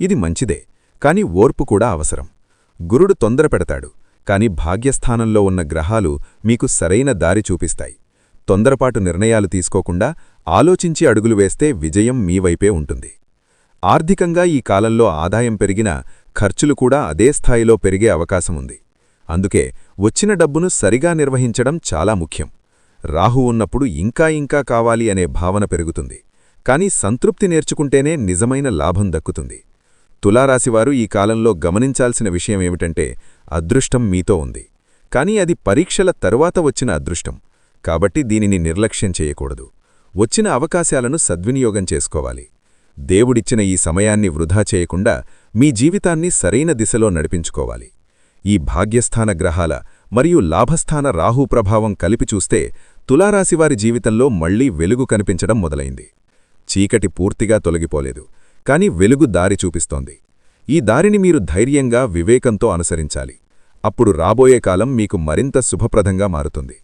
ఇది మంచిదే, కాని ఓర్పు కూడా అవసరం. గురుడు తొందరపెడతాడు, కాని భాగ్యస్థానంలో ఉన్న గ్రహాలు మీకు సరైన దారి చూపిస్తాయి. తొందరపాటు నిర్ణయాలు తీసుకోకుండా ఆలోచించి అడుగులు వేస్తే విజయం మీ వైపే ఉంటుంది. ఆర్థికంగా ఈ కాలంలో ఆదాయం పెరిగినా ఖర్చులు కూడా అదే స్థాయిలో పెరిగే అవకాశముంది. అందుకే వచ్చిన డబ్బును సరిగా నిర్వహించడం చాలా ముఖ్యం. రాహు ఉన్నప్పుడు ఇంకా ఇంకా కావాలి అనే భావన పెరుగుతుంది. కాని సంతృప్తి నేర్చుకుంటేనే నిజమైన లాభం దక్కుతుంది. తులారాశివారు ఈ కాలంలో గమనించాల్సిన విషయమేమిటంటే అదృష్టం మీతో ఉంది. కాని అది పరీక్షల తరువాత వచ్చిన అదృష్టం. కాబట్టి దీనిని నిర్లక్ష్యం చేయకూడదు. వచ్చిన అవకాశాలను సద్వినియోగం చేసుకోవాలి. దేవుడిచ్చిన ఈ సమయాన్ని వృధా చేయకుండా మీ జీవితాన్ని సరైన దిశలో నడిపించుకోవాలి. ఈ భాగ్యస్థాన గ్రహాల మరియు లాభస్థాన రాహు ప్రభావం కలిపి చూస్తే తులారాశివారి జీవితంలో మళ్లీ వెలుగు కనిపించడం మొదలైంది. చీకటి పూర్తిగా తొలగిపోలేదు, కాని వెలుగు దారి చూపిస్తోంది. ఈ దారిని మీరు ధైర్యంగా, వివేకంతో అనుసరించాలి. అప్పుడు రాబోయే కాలం మీకు మరింత శుభప్రదంగా మారుతుంది.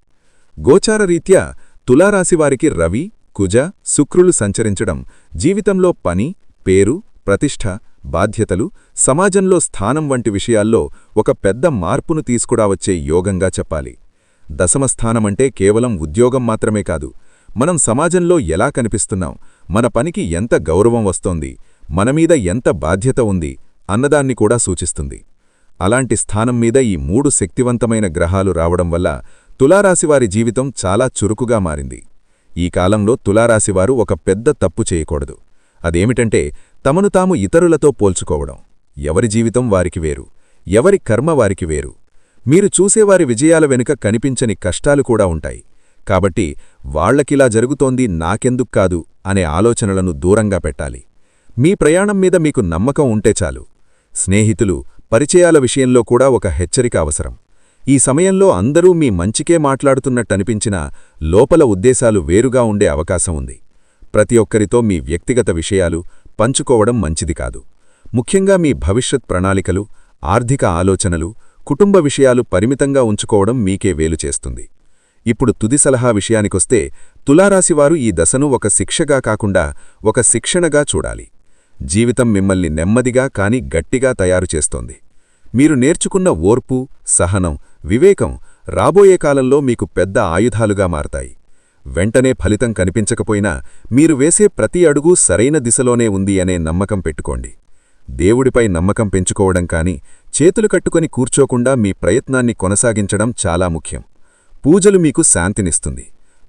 గోచారరీత్యా తులారాశివారికి రవి, కుజ, శుక్రులు సంచరించడం జీవితంలో పని, పేరు, ప్రతిష్ఠ, బాధ్యతలు, సమాజంలో స్థానం వంటి విషయాల్లో ఒక పెద్ద మార్పును తీసుకురావచ్చే యోగంగా చెప్పాలి. దశమస్థానమంటే కేవలం ఉద్యోగం మాత్రమే కాదు, మనం సమాజంలో ఎలా కనిపిస్తున్నాం, మన పనికి ఎంత గౌరవం వస్తోంది, మనమీద ఎంత బాధ్యత ఉంది అన్నదాన్ని కూడా సూచిస్తుంది. అలాంటి స్థానం మీద ఈ 3 శక్తివంతమైన గ్రహాలు రావడం వల్ల తులారాశివారి జీవితం చాలా చురుకుగా మారింది. ఈ కాలంలో తులారాశివారు ఒక పెద్ద తప్పు చేయకూడదు. అదేమిటంటే తమను తాము ఇతరులతో పోల్చుకోవడం. ఎవరి జీవితం వారికి వేరు, ఎవరి కర్మ వారికి వేరు. మీరు చూసేవారి విజయాల వెనుక కనిపించని కష్టాలు కూడా ఉంటాయి. కాబట్టి వాళ్లకిలా జరుగుతోంది నాకెందుక్కాదు అనే ఆలోచనలను దూరంగా పెట్టాలి. మీ ప్రయాణం మీద మీకు నమ్మకం ఉంటే చాలు. స్నేహితులు, పరిచయాల విషయంలో కూడా ఒక హెచ్చరిక అవసరం. ఈ సమయంలో అందరూ మీ మంచికే మాట్లాడుతున్నట్టనిపించినా లోపల ఉద్దేశాలు వేరుగా ఉండే అవకాశం ఉంది. ప్రతి ఒక్కరితో మీ వ్యక్తిగత విషయాలు పంచుకోవడం మంచిది కాదు. ముఖ్యంగా మీ భవిష్యత్ ప్రణాళికలు, ఆర్థిక ఆలోచనలు, కుటుంబ విషయాలు పరిమితంగా ఉంచుకోవడం మీకే వేలు చేస్తుంది. ఇప్పుడు తుది సలహా విషయానికొస్తే తులారాశివారు ఈ దశను ఒక శిక్షగా కాకుండా ఒక శిక్షణగా చూడాలి. జీవితం మిమ్మల్ని నెమ్మదిగా కాని గట్టిగా తయారు చేస్తోంది. మీరు నేర్చుకున్న ఓర్పు, సహనం, వివేకం రాబోయే కాలంలో మీకు పెద్ద ఆయుధాలుగా మారతాయి. వెంటనే ఫలితం కనిపించకపోయినా మీరు వేసే ప్రతి అడుగు సరైన దిశలోనే ఉంది అనే నమ్మకం పెట్టుకోండి. దేవుడిపై నమ్మకం పెంచుకోవడం కాని చేతులు కట్టుకొని కూర్చోకుండా మీ ప్రయత్నాన్ని కొనసాగించడం చాలా ముఖ్యం. పూజలు మీకు శాంతినిస్తుంది,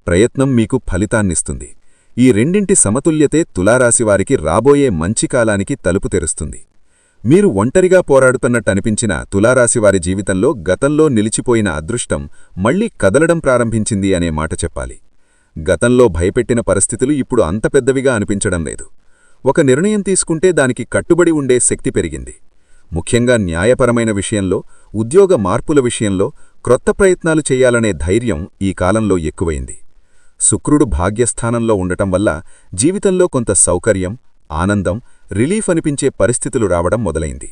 ప్రయత్నం మీకు ఫలితాన్నిస్తుంది. ఈ రెండింటి సమతుల్యతే తులారాశివారికి రాబోయే మంచి కాలానికి తలుపు తెరుస్తుంది. మీరు ఒంటరిగా పోరాడుతున్నట్టనిపించిన తులారాశివారి జీవితంలో గతంలో నిలిచిపోయిన అదృష్టం మళ్లీ కదలడం ప్రారంభించింది అనే మాట చెప్పాలి. గతంలో భయపెట్టిన పరిస్థితులు ఇప్పుడు అంత పెద్దవిగా అనిపించడం లేదు. ఒక నిర్ణయం తీసుకుంటే దానికి కట్టుబడి ఉండే శక్తి పెరిగింది. ముఖ్యంగా న్యాయపరమైన విషయంలో, ఉద్యోగ మార్పుల విషయంలో క్రొత్త ప్రయత్నాలు చేయాలనే ధైర్యం ఈ కాలంలో ఎక్కువైంది. శుక్రుడు భాగ్యస్థానంలో ఉండటం వల్ల జీవితంలో కొంత సౌకర్యం, ఆనందం, రిలీఫ్ అనిపించే పరిస్థితులు రావడం మొదలైంది.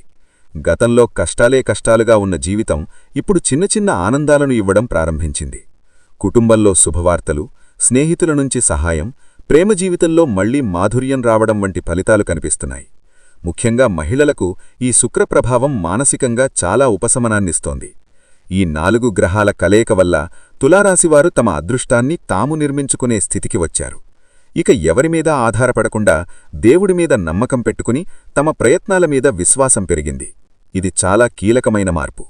గతంలో కష్టాలే కష్టాలుగా ఉన్న జీవితం ఇప్పుడు చిన్న చిన్న ఆనందాలను ఇవ్వడం ప్రారంభించింది. కుటుంబంలో శుభవార్తలు, స్నేహితుల నుంచి సహాయం, ప్రేమ జీవితంలో మళ్లీ మాధుర్యం రావడం వంటి ఫలితాలు కనిపిస్తున్నాయి. ముఖ్యంగా మహిళలకు ఈ శుక్రప్రభావం మానసికంగా చాలా ఉపశమనాన్నిస్తోంది. ఈ 4 గ్రహాల కలయిక వల్ల తులారాశివారు తమ అదృష్టాన్ని తాము నిర్మించుకునే స్థితికి వచ్చారు. ఇక ఎవరిమీద ఆధారపడకుండా దేవుడిమీద నమ్మకం పెట్టుకుని తమ ప్రయత్నాల మీద విశ్వాసం పెరిగింది. ఇది చాలా కీలకమైన మార్పు.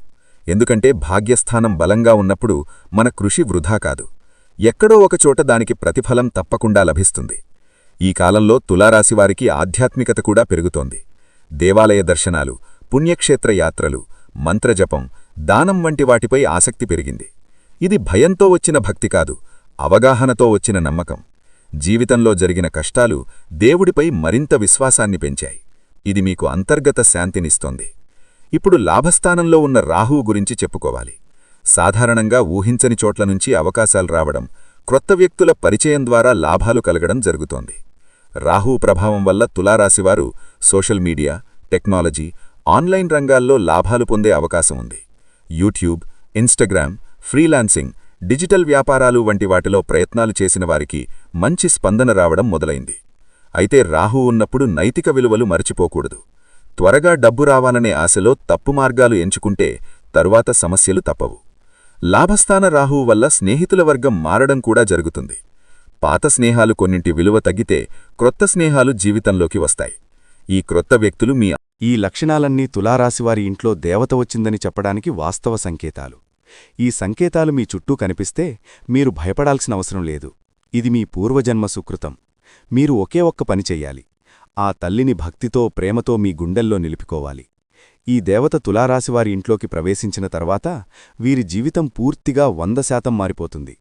ఎందుకంటే భాగ్యస్థానం బలంగా ఉన్నప్పుడు మన కృషి వృధా కాదు. ఎక్కడో ఒకచోట దానికి ప్రతిఫలం తప్పకుండా లభిస్తుంది. ఈ కాలంలో తులారాశివారికి ఆధ్యాత్మికత కూడా పెరుగుతోంది. దేవాలయ దర్శనాలు, పుణ్యక్షేత్ర యాత్రలు, మంత్రజపం, దానం వంటి వాటిపై ఆసక్తి పెరిగింది. ఇది భయంతో వచ్చిన భక్తి కాదు, అవగాహనతో వచ్చిన నమ్మకం. జీవితంలో జరిగిన కష్టాలు దేవుడిపై మరింత విశ్వాసాన్ని పెంచాయి. ఇది మీకు అంతర్గత శాంతినిస్తోంది. ఇప్పుడు లాభస్థానంలో ఉన్న రాహువు గురించి చెప్పుకోవాలి. సాధారణంగా ఊహించని చోట్ల నుంచి అవకాశాలు రావడం, క్రొత్త వ్యక్తుల పరిచయం ద్వారా లాభాలు కలగడం జరుగుతోంది. రాహువు ప్రభావం వల్ల తులారాశివారు సోషల్ మీడియా, టెక్నాలజీ, ఆన్లైన్ రంగాల్లో లాభాలు పొందే అవకాశం ఉంది. యూట్యూబ్, ఇన్స్టాగ్రామ్, ఫ్రీలాన్సింగ్, డిజిటల్ వ్యాపారాలు వంటి వాటిలో ప్రయత్నాలు చేసిన వారికి మంచి స్పందన రావడం మొదలైంది. అయితే రాహువు ఉన్నప్పుడు నైతిక విలువలు మరచిపోకూడదు. త్వరగా డబ్బు రావాలనే ఆశలో తప్పు మార్గాలు ఎంచుకుంటే తరువాత సమస్యలు తప్పవు. లాభస్థాన రాహువు వల్ల స్నేహితుల వర్గం మారడం కూడా జరుగుతుంది. పాత స్నేహాలు కొన్నింటి విలువ తగ్గితే క్రొత్త స్నేహాలు జీవితంలోకి వస్తాయి. ఈ క్రొత్త వ్యక్తులు మీ ఈ లక్షణాలన్నీ తులారాశివారి ఇంట్లో దేవత వచ్చిందని చెప్పడానికి వాస్తవ సంకేతాలు. ఈ సంకేతాలు మీ చుట్టూ కనిపిస్తే మీరు భయపడాల్సిన అవసరం లేదు. ఇది మీ పూర్వజన్మ సుకృతం. మీరు ఒకే ఒక్క పని చెయ్యాలి. ఆ తల్లిని భక్తితో, ప్రేమతో మీ గుండెల్లో నిలుపుకోవాలి. ఈ దేవత తులారాశివారి ఇంట్లోకి ప్రవేశించిన తర్వాత వీరి జీవితం పూర్తిగా 100% మారిపోతుంది.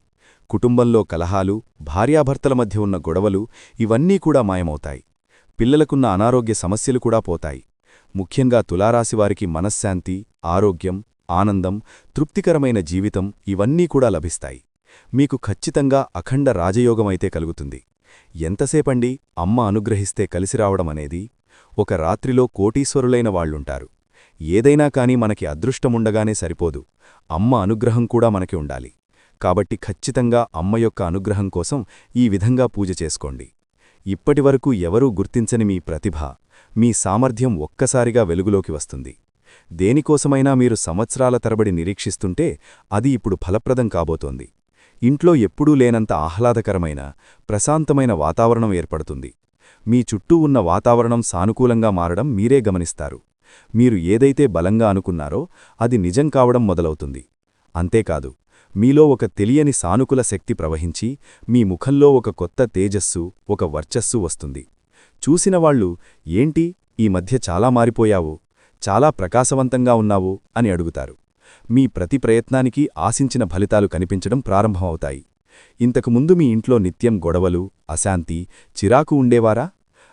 కుటుంబంలో కలహాలు, భార్యాభర్తల మధ్య ఉన్న గొడవలు ఇవన్నీ కూడా మాయమవుతాయి. పిల్లలకున్న అనారోగ్య సమస్యలు కూడా పోతాయి. ముఖ్యంగా తులారాశివారికి మనశ్శాంతి, ఆరోగ్యం, ఆనందం, తృప్తికరమైన జీవితం ఇవన్నీ కూడా లభిస్తాయి. మీకు ఖచ్చితంగా అఖండ రాజయోగమైతే కలుగుతుంది. ఎంతసేపండి అమ్మ అనుగ్రహిస్తే కలిసిరావడమనేది? ఒక రాత్రిలో కోటీశ్వరులైన వాళ్లుంటారు. ఏదైనా కాని మనకి అదృష్టముండగానే సరిపోదు, అమ్మ అనుగ్రహం కూడా మనకి ఉండాలి. కాబట్టి ఖచ్చితంగా అమ్మ యొక్క అనుగ్రహం కోసం ఈ విధంగా పూజ చేసుకోండి. ఇప్పటివరకు ఎవరూ గుర్తించని మీ ప్రతిభ, మీ సామర్థ్యం ఒక్కసారిగా వెలుగులోకి వస్తుంది. దేనికోసమైనా మీరు సంవత్సరాల తరబడి నిరీక్షిస్తుంటే అది ఇప్పుడు ఫలప్రదం కాబోతోంది. ఇంట్లో ఎప్పుడూ లేనంత ఆహ్లాదకరమైన, ప్రశాంతమైన వాతావరణం ఏర్పడుతుంది. మీ చుట్టూ ఉన్న వాతావరణం సానుకూలంగా మారడం మీరే గమనిస్తారు. మీరు ఏదైతే బలంగా అనుకున్నారో అది నిజం కావడం మొదలవుతుంది. అంతేకాదు, మీలో ఒక తెలియని సానుకూల శక్తి ప్రవహించి మీ ముఖంలో ఒక కొత్త తేజస్సు, ఒక వర్చస్సు వస్తుంది. చూసినవాళ్లు, ఏంటి ఈ మధ్య చాలా మారిపోయావు, చాలా ప్రకాశవంతంగా ఉన్నావు అని అడుగుతారు. మీ ప్రతి ప్రయత్నానికి ఆశించిన ఫలితాలు కనిపించడం ప్రారంభమవుతాయి. ఇంతకుముందు మీ ఇంట్లో నిత్యం గొడవలు, అశాంతి, చిరాకు ఉండేవారా?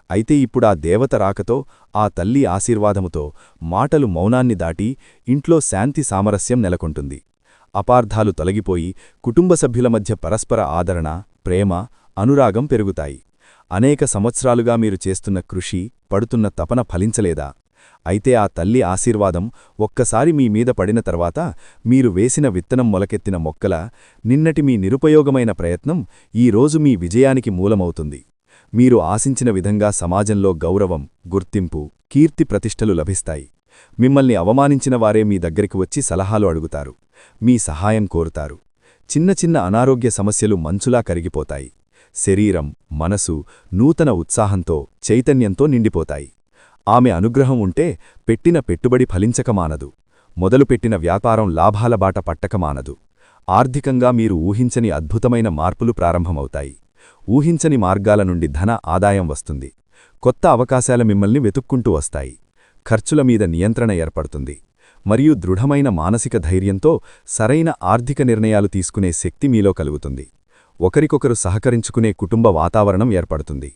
అయితే ఇప్పుడా దేవత రాకతో, ఆ తల్లి ఆశీర్వాదముతో మాటలు మౌనాన్ని దాటి ఇంట్లో శాంతి సామరస్యం నెలకొంటుంది. అపార్థాలు తొలగిపోయి కుటుంబ సభ్యుల మధ్య పరస్పర ఆదరణ, ప్రేమ, అనురాగం పెరుగుతాయి. అనేక సంవత్సరాలుగా మీరు చేస్తున్న కృషి, పడుతున్న తపన ఫలించలేదా? అయితే ఆ తల్లి ఆశీర్వాదం ఒక్కసారి మీ మీద పడిన తర్వాత మీరు వేసిన విత్తనం మొలకెత్తిన మొక్కల, నిన్నటి మీ నిరుపయోగమైన ప్రయత్నం ఈరోజు మీ విజయానికి మూలమవుతుంది. మీరు ఆశించిన విధంగా సమాజంలో గౌరవం, గుర్తింపు, కీర్తి ప్రతిష్టలు లభిస్తాయి. మిమ్మల్ని అవమానించిన వారే మీ దగ్గరికి వచ్చి సలహాలు అడుగుతారు, మీ సహాయం కోరుతారు. చిన్న చిన్న అనారోగ్య సమస్యలు మంచులా కరిగిపోతాయి. శరీరం, మనసు నూతన ఉత్సాహంతో, చైతన్యంతో నిండిపోతాయి. ఆమె అనుగ్రహం ఉంటే పెట్టిన పెట్టుబడి ఫలించకమానదు. మొదలుపెట్టిన వ్యాపారం లాభాల బాట పట్టకమానదు. ఆర్థికంగా మీరు ఊహించని అద్భుతమైన మార్పులు ప్రారంభమవుతాయి. ఊహించని మార్గాల నుండి ధన ఆదాయం వస్తుంది. కొత్త అవకాశాల మిమ్మల్ని వెతుక్కుంటూ వస్తాయి. ఖర్చుల మీద నియంత్రణ ఏర్పడుతుంది. మరియు దృఢమైన మానసిక ధైర్యంతో సరైన ఆర్థిక నిర్ణయాలు తీసుకునే శక్తి మీలో కలుగుతుంది. ఒకరికొకరు సహకరించుకునే కుటుంబ వాతావరణం ఏర్పడుతుంది.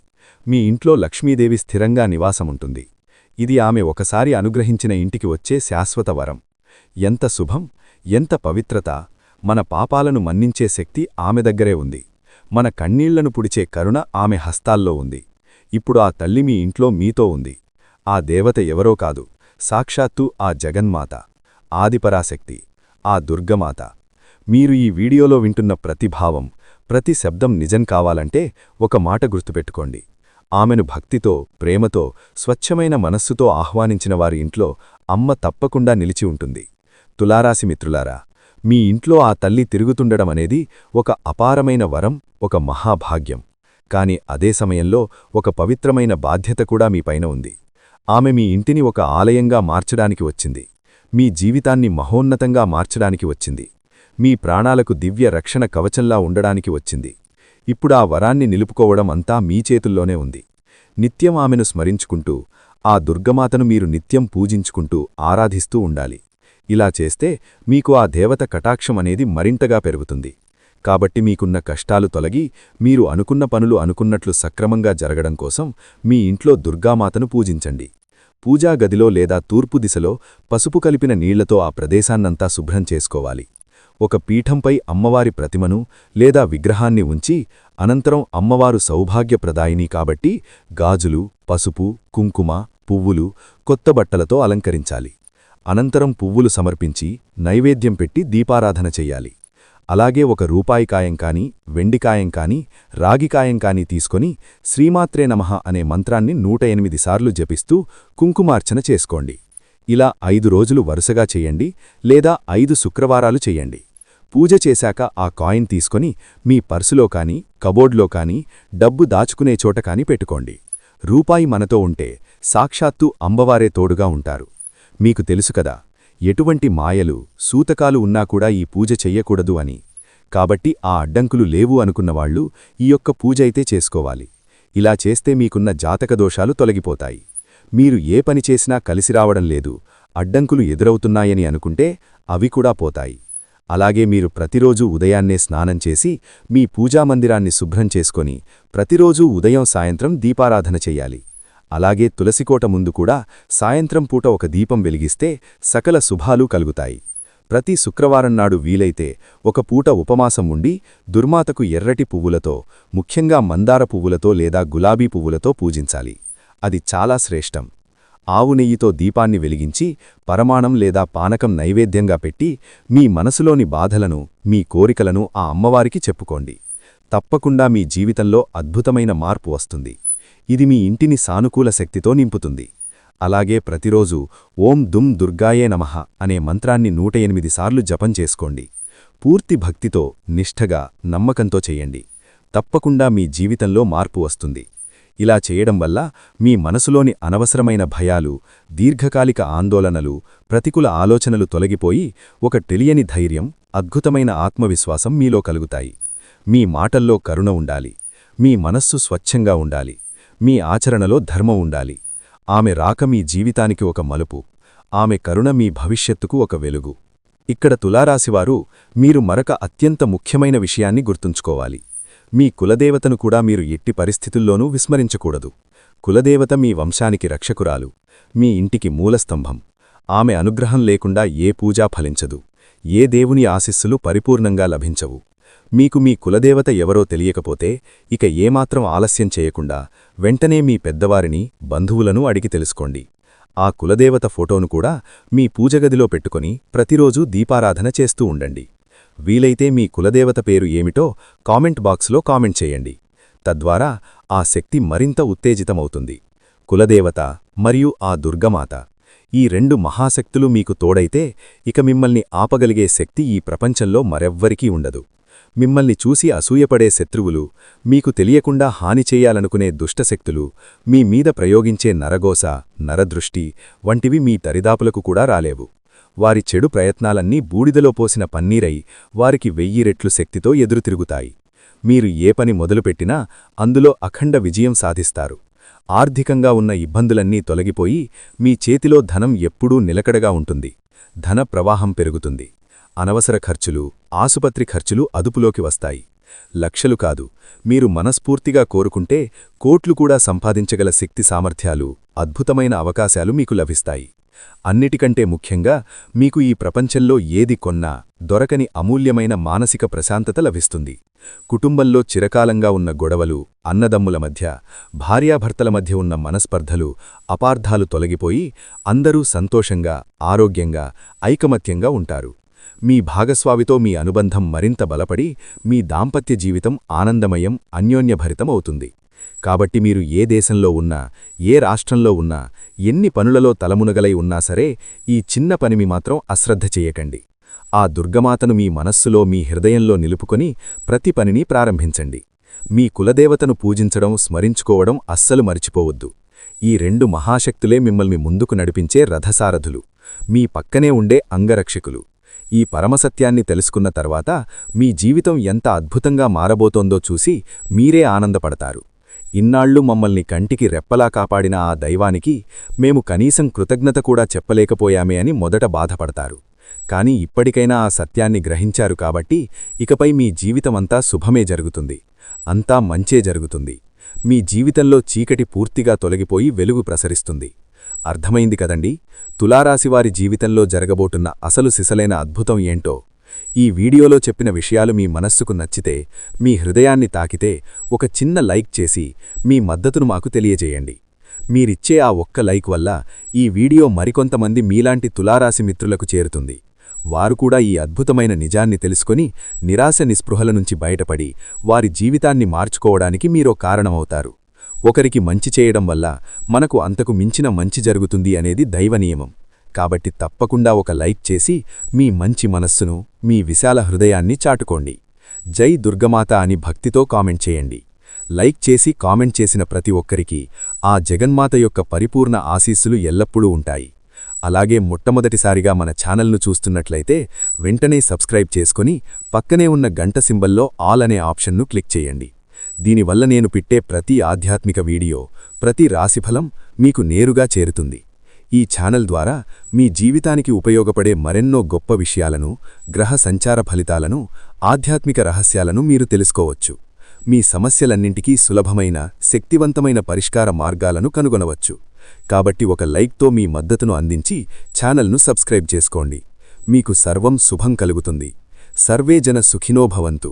మీ ఇంట్లో లక్ష్మీదేవి స్థిరంగా నివాసముంటుంది. ఇది ఆమె ఒకసారి అనుగ్రహించిన ఇంటికి వచ్చే శాశ్వత వరం. ఎంత శుభం, ఎంత పవిత్రత! మన పాపాలను మన్నించే శక్తి ఆమె దగ్గరే ఉంది. మన కన్నీళ్లను పుడిచే కరుణ ఆమె హస్తాల్లో ఉంది. ఇప్పుడు ఆ తల్లి మీ ఇంట్లో మీతో ఉంది. ఆ దేవత ఎవరో కాదు, సాక్షాత్తు ఆ జగన్మాత, ఆదిపరాశక్తి, ఆ దుర్గమాత. మీరు ఈ వీడియోలో వింటున్న ప్రతి భావం, ప్రతి శబ్దం నిజం కావాలంటే ఒక మాట గుర్తుపెట్టుకోండి. ఆమెను భక్తితో, ప్రేమతో, స్వచ్ఛమైన మనస్సుతో ఆహ్వానించిన వారి ఇంట్లో అమ్మ తప్పకుండా నిలిచి ఉంటుంది. తులారాశి మిత్రులారా, మీ ఇంట్లో ఆ తల్లి తిరుగుతుండడమనేది ఒక అపారమైన వరం, ఒక మహాభాగ్యం. కాని అదే సమయంలో ఒక పవిత్రమైన బాధ్యత కూడా మీపైన ఉంది. ఆమె మీ ఇంటిని ఒక ఆలయంగా మార్చడానికి వచ్చింది. మీ జీవితాన్ని మహోన్నతంగా మార్చడానికి వచ్చింది. మీ ప్రాణాలకు దివ్య రక్షణ కవచంలా ఉండడానికి వచ్చింది. ఇప్పుడా వరాన్ని నిలుపుకోవడం అంతా మీ చేతుల్లోనే ఉంది. నిత్యం ఆమెను స్మరించుకుంటూ, ఆ దుర్గమాతను మీరు నిత్యం పూజించుకుంటూ, ఆరాధిస్తూ ఉండాలి. ఇలా చేస్తే మీకు ఆ దేవత కటాక్షం అనేది మరింతగా పెరుగుతుంది. కాబట్టి మీకున్న కష్టాలు తొలగి, మీరు అనుకున్న పనులు అనుకున్నట్లు సక్రమంగా జరగడం కోసం మీ ఇంట్లో దుర్గామాతను పూజించండి. పూజా గదిలో లేదా తూర్పు దిశలో పసుపు కలిపిన నీళ్లతో ఆ ప్రదేశాన్నంతా శుభ్రం చేసుకోవాలి. ఒక పీఠంపై అమ్మవారి ప్రతిమను లేదా విగ్రహాన్ని ఉంచి, అనంతరం అమ్మవారు సౌభాగ్యప్రదాయిని కాబట్టి గాజులు, పసుపు, కుంకుమ, పువ్వులు, కొత్త బట్టలతో అలంకరించాలి. అనంతరం పువ్వులు సమర్పించి, నైవేద్యం పెట్టి దీపారాధన చెయ్యాలి. అలాగే ఒక రూపాయికాయం కాని, వెండికాయం కాని, రాగికాయం కాని తీసుకొని శ్రీమాత్రే నమః అనే మంత్రాన్ని 108 సార్లు జపిస్తూ కుంకుమార్చన చేసుకోండి. ఇలా 5 రోజులు వరుసగా చెయ్యండి, లేదా 5 శుక్రవారాలు చెయ్యండి. పూజ చేశాక ఆ కాయిన్ తీసుకొని మీ పర్సులో కాని, కబోర్డ్లో కాని, డబ్బు దాచుకునే చోట కాని పెట్టుకోండి. రూపాయి మనతో ఉంటే సాక్షాత్తు అమ్మవారే తోడుగా ఉంటారు. మీకు తెలుసు కదా, ఎటువంటి మాయలు, సూతకాలు ఉన్నా కూడా ఈ పూజ చెయ్యకూడదు అని. కాబట్టి ఆ అడ్డంకులు లేవు అనుకున్నవాళ్లు ఈ యొక్క పూజ అయితే చేసుకోవాలి. ఇలా చేస్తే మీకున్న జాతకదోషాలు తొలగిపోతాయి. మీరు ఏ పని చేసినా కలిసిరావడం లేదు, అడ్డంకులు ఎదురవుతున్నాయని అనుకుంటే అవి కూడా పోతాయి. అలాగే మీరు ప్రతిరోజూ ఉదయాన్నే స్నానం చేసి మీ పూజామందిరాన్ని శుభ్రం చేసుకొని ప్రతిరోజూ ఉదయం సాయంత్రం దీపారాధన చెయ్యాలి. అలాగే తులసికోట ముందు కూడా సాయంత్రం పూట ఒక దీపం వెలిగిస్తే సకల శుభాలు కలుగుతాయి. ప్రతి శుక్రవారం నాడు వీలైతే ఒక పూట ఉపవాసం ఉండి దుర్మాతకు ఎర్రటి పువ్వులతో, ముఖ్యంగా మందార పువ్వులతో లేదా గులాబీ పువ్వులతో పూజించాలి. అది చాలా శ్రేష్టం. ఆవు నెయ్యితో దీపాన్ని వెలిగించి పరమాణం లేదా పానకం నైవేద్యంగా పెట్టి మీ మనసులోని బాధలను, మీ కోరికలను ఆ అమ్మవారికి చెప్పుకోండి. తప్పకుండా మీ జీవితంలో అద్భుతమైన మార్పు వస్తుంది. ఇది మీ ఇంటిని సానుకూల శక్తితో నింపుతుంది. అలాగే ప్రతిరోజూ ఓం దుం దుర్గాయే నమః అనే మంత్రాన్ని 108 సార్లు జపం చేసుకోండి. పూర్తి భక్తితో, నిష్ఠగా, నమ్మకంతో చెయ్యండి. తప్పకుండా మీ జీవితంలో మార్పు వస్తుంది. ఇలా చేయడం వల్ల మీ మనసులోని అనవసరమైన భయాలు, దీర్ఘకాలిక ఆందోళనలు, ప్రతికూల ఆలోచనలు తొలగిపోయి ఒక తెలియని ధైర్యం, అద్భుతమైన ఆత్మవిశ్వాసం మీలో కలుగుతాయి. మీ మాటల్లో కరుణ ఉండాలి. మీ మనస్సు స్వచ్ఛంగా ఉండాలి. మీ ఆచరణలో ధర్మం ఉండాలి. ఆమె రాక మీ జీవితానికి ఒక మలుపు. ఆమె కరుణ మీ భవిష్యత్తుకు ఒక వెలుగు. ఇక్కడ తులారాశివారు మీరు మరొక అత్యంత ముఖ్యమైన విషయాన్ని గుర్తుంచుకోవాలి. మీ కులదేవతను కూడా మీరు ఎట్టి పరిస్థితుల్లోనూ విస్మరించకూడదు. కులదేవత మీ వంశానికి రక్షకురాలు, మీ ఇంటికి మూలస్తంభం. ఆమె అనుగ్రహం లేకుండా ఏ పూజా ఫలించదు, ఏ దేవుని ఆశీస్సులు పరిపూర్ణంగా లభించవు. మీకు మీ కులదేవత ఎవరో తెలియకపోతే ఇక ఏమాత్రం ఆలస్యం చేయకుండా వెంటనే మీ పెద్దవారిని, బంధువులను అడిగి తెలుసుకోండి. ఆ కులదేవత ఫోటోను కూడా మీ పూజగదిలో పెట్టుకొని ప్రతిరోజూ దీపారాధన చేస్తూ ఉండండి. వీలైతే మీ కులదేవత పేరు ఏమిటో కామెంట్ బాక్స్లో కామెంట్ చేయండి. తద్వారా ఆ శక్తి మరింత ఉత్తేజితమవుతుంది. కులదేవత మరియు ఆ దుర్గమాత, ఈ రెండు మహాశక్తులు మీకు తోడైతే ఇక మిమ్మల్ని ఆపగలిగే శక్తి ఈ ప్రపంచంలో మరెవ్వరికీ ఉండదు. మిమ్మల్ని చూసి అసూయపడే శత్రువులు, మీకు తెలియకుండా హాని చేయాలనుకునే దుష్టశక్తులు, మీ మీద ప్రయోగించే నరగోస, నరదృష్టి వంటివి మీ దరిదాపులకు కూడా రాలేవు. వారి చెడు ప్రయత్నాలన్నీ బూడిదలో పోసిన పన్నీరై వారికి 1000 రెట్లు శక్తితో ఎదురుతిరుగుతాయి. మీరు ఏ పని మొదలుపెట్టినా అందులో అఖండ విజయం సాధిస్తారు. ఆర్థికంగా ఉన్న ఇబ్బందులన్నీ తొలగిపోయి మీ చేతిలో ధనం ఎప్పుడూ నిలకడగా ఉంటుంది. ధన ప్రవాహం పెరుగుతుంది. అనవసర ఖర్చులు, ఆసుపత్రి ఖర్చులు అదుపులోకి వస్తాయి. లక్షలు కాదు, మీరు మనస్ఫూర్తిగా కోరుకుంటే కోట్లు కూడా సంపాదించగల శక్తి సామర్థ్యాలు, అద్భుతమైన అవకాశాలు మీకు లభిస్తాయి. అన్నిటికంటే ముఖ్యంగా మీకు ఈ ప్రపంచంలో ఏది కొన్నా దొరకని అమూల్యమైన మానసిక ప్రశాంతత లభిస్తుంది. కుటుంబంలో చిరకాలంగా ఉన్న గొడవలు, అన్నదమ్ముల మధ్య, భార్యాభర్తల మధ్య ఉన్న మనస్పర్ధలు, అపార్థాలు తొలగిపోయి అందరూ సంతోషంగా, ఆరోగ్యంగా, ఐకమత్యంగా ఉంటారు. మీ భాగస్వామితో మీ అనుబంధం మరింత బలపడి మీ దాంపత్య జీవితం ఆనందమయం, అన్యోన్యభరితం అవుతుంది. కాబట్టి మీరు ఏ దేశంలో ఉన్నా, ఏ రాష్ట్రంలో ఉన్నా, ఎన్ని పనులలో తలమునగలై ఉన్నా సరే ఈ చిన్న పనిమి మాత్రం అశ్రద్ధ చేయకండి. ఆ దుర్గమాతను మీ మనస్సులో, మీ హృదయంలో నిలుపుకొని ప్రతి పనిని ప్రారంభించండి. మీ కులదేవతను పూజించడం, స్మరించుకోవడం అస్సలు మరిచిపోవద్దు. ఈ రెండు మహాశక్తులే మిమ్మల్ని ముందుకు నడిపించే రథసారథులు, మీ పక్కనే ఉండే అంగరక్షకులు. ఈ పరమసత్యాన్ని తెలుసుకున్న తర్వాత మీ జీవితం ఎంత అద్భుతంగా మారబోతోందో చూసి మీరే ఆనందపడతారు. ఇన్నాళ్లు మమ్మల్ని కంటికి రెప్పలా కాపాడిన ఆ దైవానికి మేము కనీసం కృతజ్ఞత కూడా చెప్పలేకపోయామే అని మొదట బాధపడతారు. కాని ఇప్పటికైనా ఆ సత్యాన్ని గ్రహించారు కాబట్టి ఇకపై మీ జీవితమంతా శుభమే జరుగుతుంది, అంతా మంచే జరుగుతుంది. మీ జీవితంలో చీకటి పూర్తిగా తొలగిపోయి వెలుగు ప్రసరిస్తుంది. అర్థమైంది కదండి, తులారాశివారి జీవితంలో జరగబోతున్న అసలు సిసలైన అద్భుతం ఏంటో. ఈ వీడియోలో చెప్పిన విషయాలు మీ మనస్సుకు నచ్చితే, మీ హృదయాన్ని తాకితే ఒక చిన్న లైక్ చేసి మీ మద్దతును మాకు తెలియజేయండి. మీరిచ్చే ఆ ఒక్క లైక్ వల్ల ఈ వీడియో మరికొంతమంది మీలాంటి తులారాశి మిత్రులకు చేరుతుంది. వారు కూడా ఈ అద్భుతమైన నిజాన్ని తెలుసుకొని నిరాశ నిస్పృహల నుంచి బయటపడి వారి జీవితాన్ని మార్చుకోవడానికి మీరో కారణమవుతారు. ఒకరికి మంచి చేయడం వల్ల మనకు అంతకు మించిన మంచి జరుగుతుంది అనేది దైవనియమం. కాబట్టి తప్పకుండా ఒక లైక్ చేసి మీ మంచి మనస్సును, మీ విశాల హృదయాన్ని చాటుకోండి. జై దుర్గమాత అని భక్తితో కామెంట్ చేయండి. లైక్ చేసి కామెంట్ చేసిన ప్రతి ఒక్కరికి ఆ జగన్మాత యొక్క పరిపూర్ణ ఆశీస్సులు ఎల్లప్పుడూ ఉంటాయి. అలాగే మొట్టమొదటిసారిగా మన ఛానల్ను చూస్తున్నట్లయితే వెంటనే సబ్స్క్రైబ్ చేసుకుని పక్కనే ఉన్న గంట సింబల్లో ఆల్ అనే ఆప్షన్ను క్లిక్ చేయండి. దీనివల్ల నేను పెట్టే ప్రతి ఆధ్యాత్మిక వీడియో, ప్రతి రాశిఫలం మీకు నేరుగా చేరుతుంది. ఈ ఛానల్ ద్వారా మీ జీవితానికి ఉపయోగపడే మరెన్నో గొప్ప విషయాలను, గ్రహ సంచార ఫలితాలను, ఆధ్యాత్మిక రహస్యాలను మీరు తెలుసుకోవచ్చు. మీ సమస్యలన్నింటికీ సులభమైన, శక్తివంతమైన పరిష్కార మార్గాలను కనుగొనవచ్చు. కాబట్టి ఒక లైక్తో మీ మద్దతును అందించి ఛానల్ను సబ్స్క్రైబ్ చేసుకోండి. మీకు సర్వం శుభం కలుగుతుంది. సర్వే జన సుఖినో భవంతు.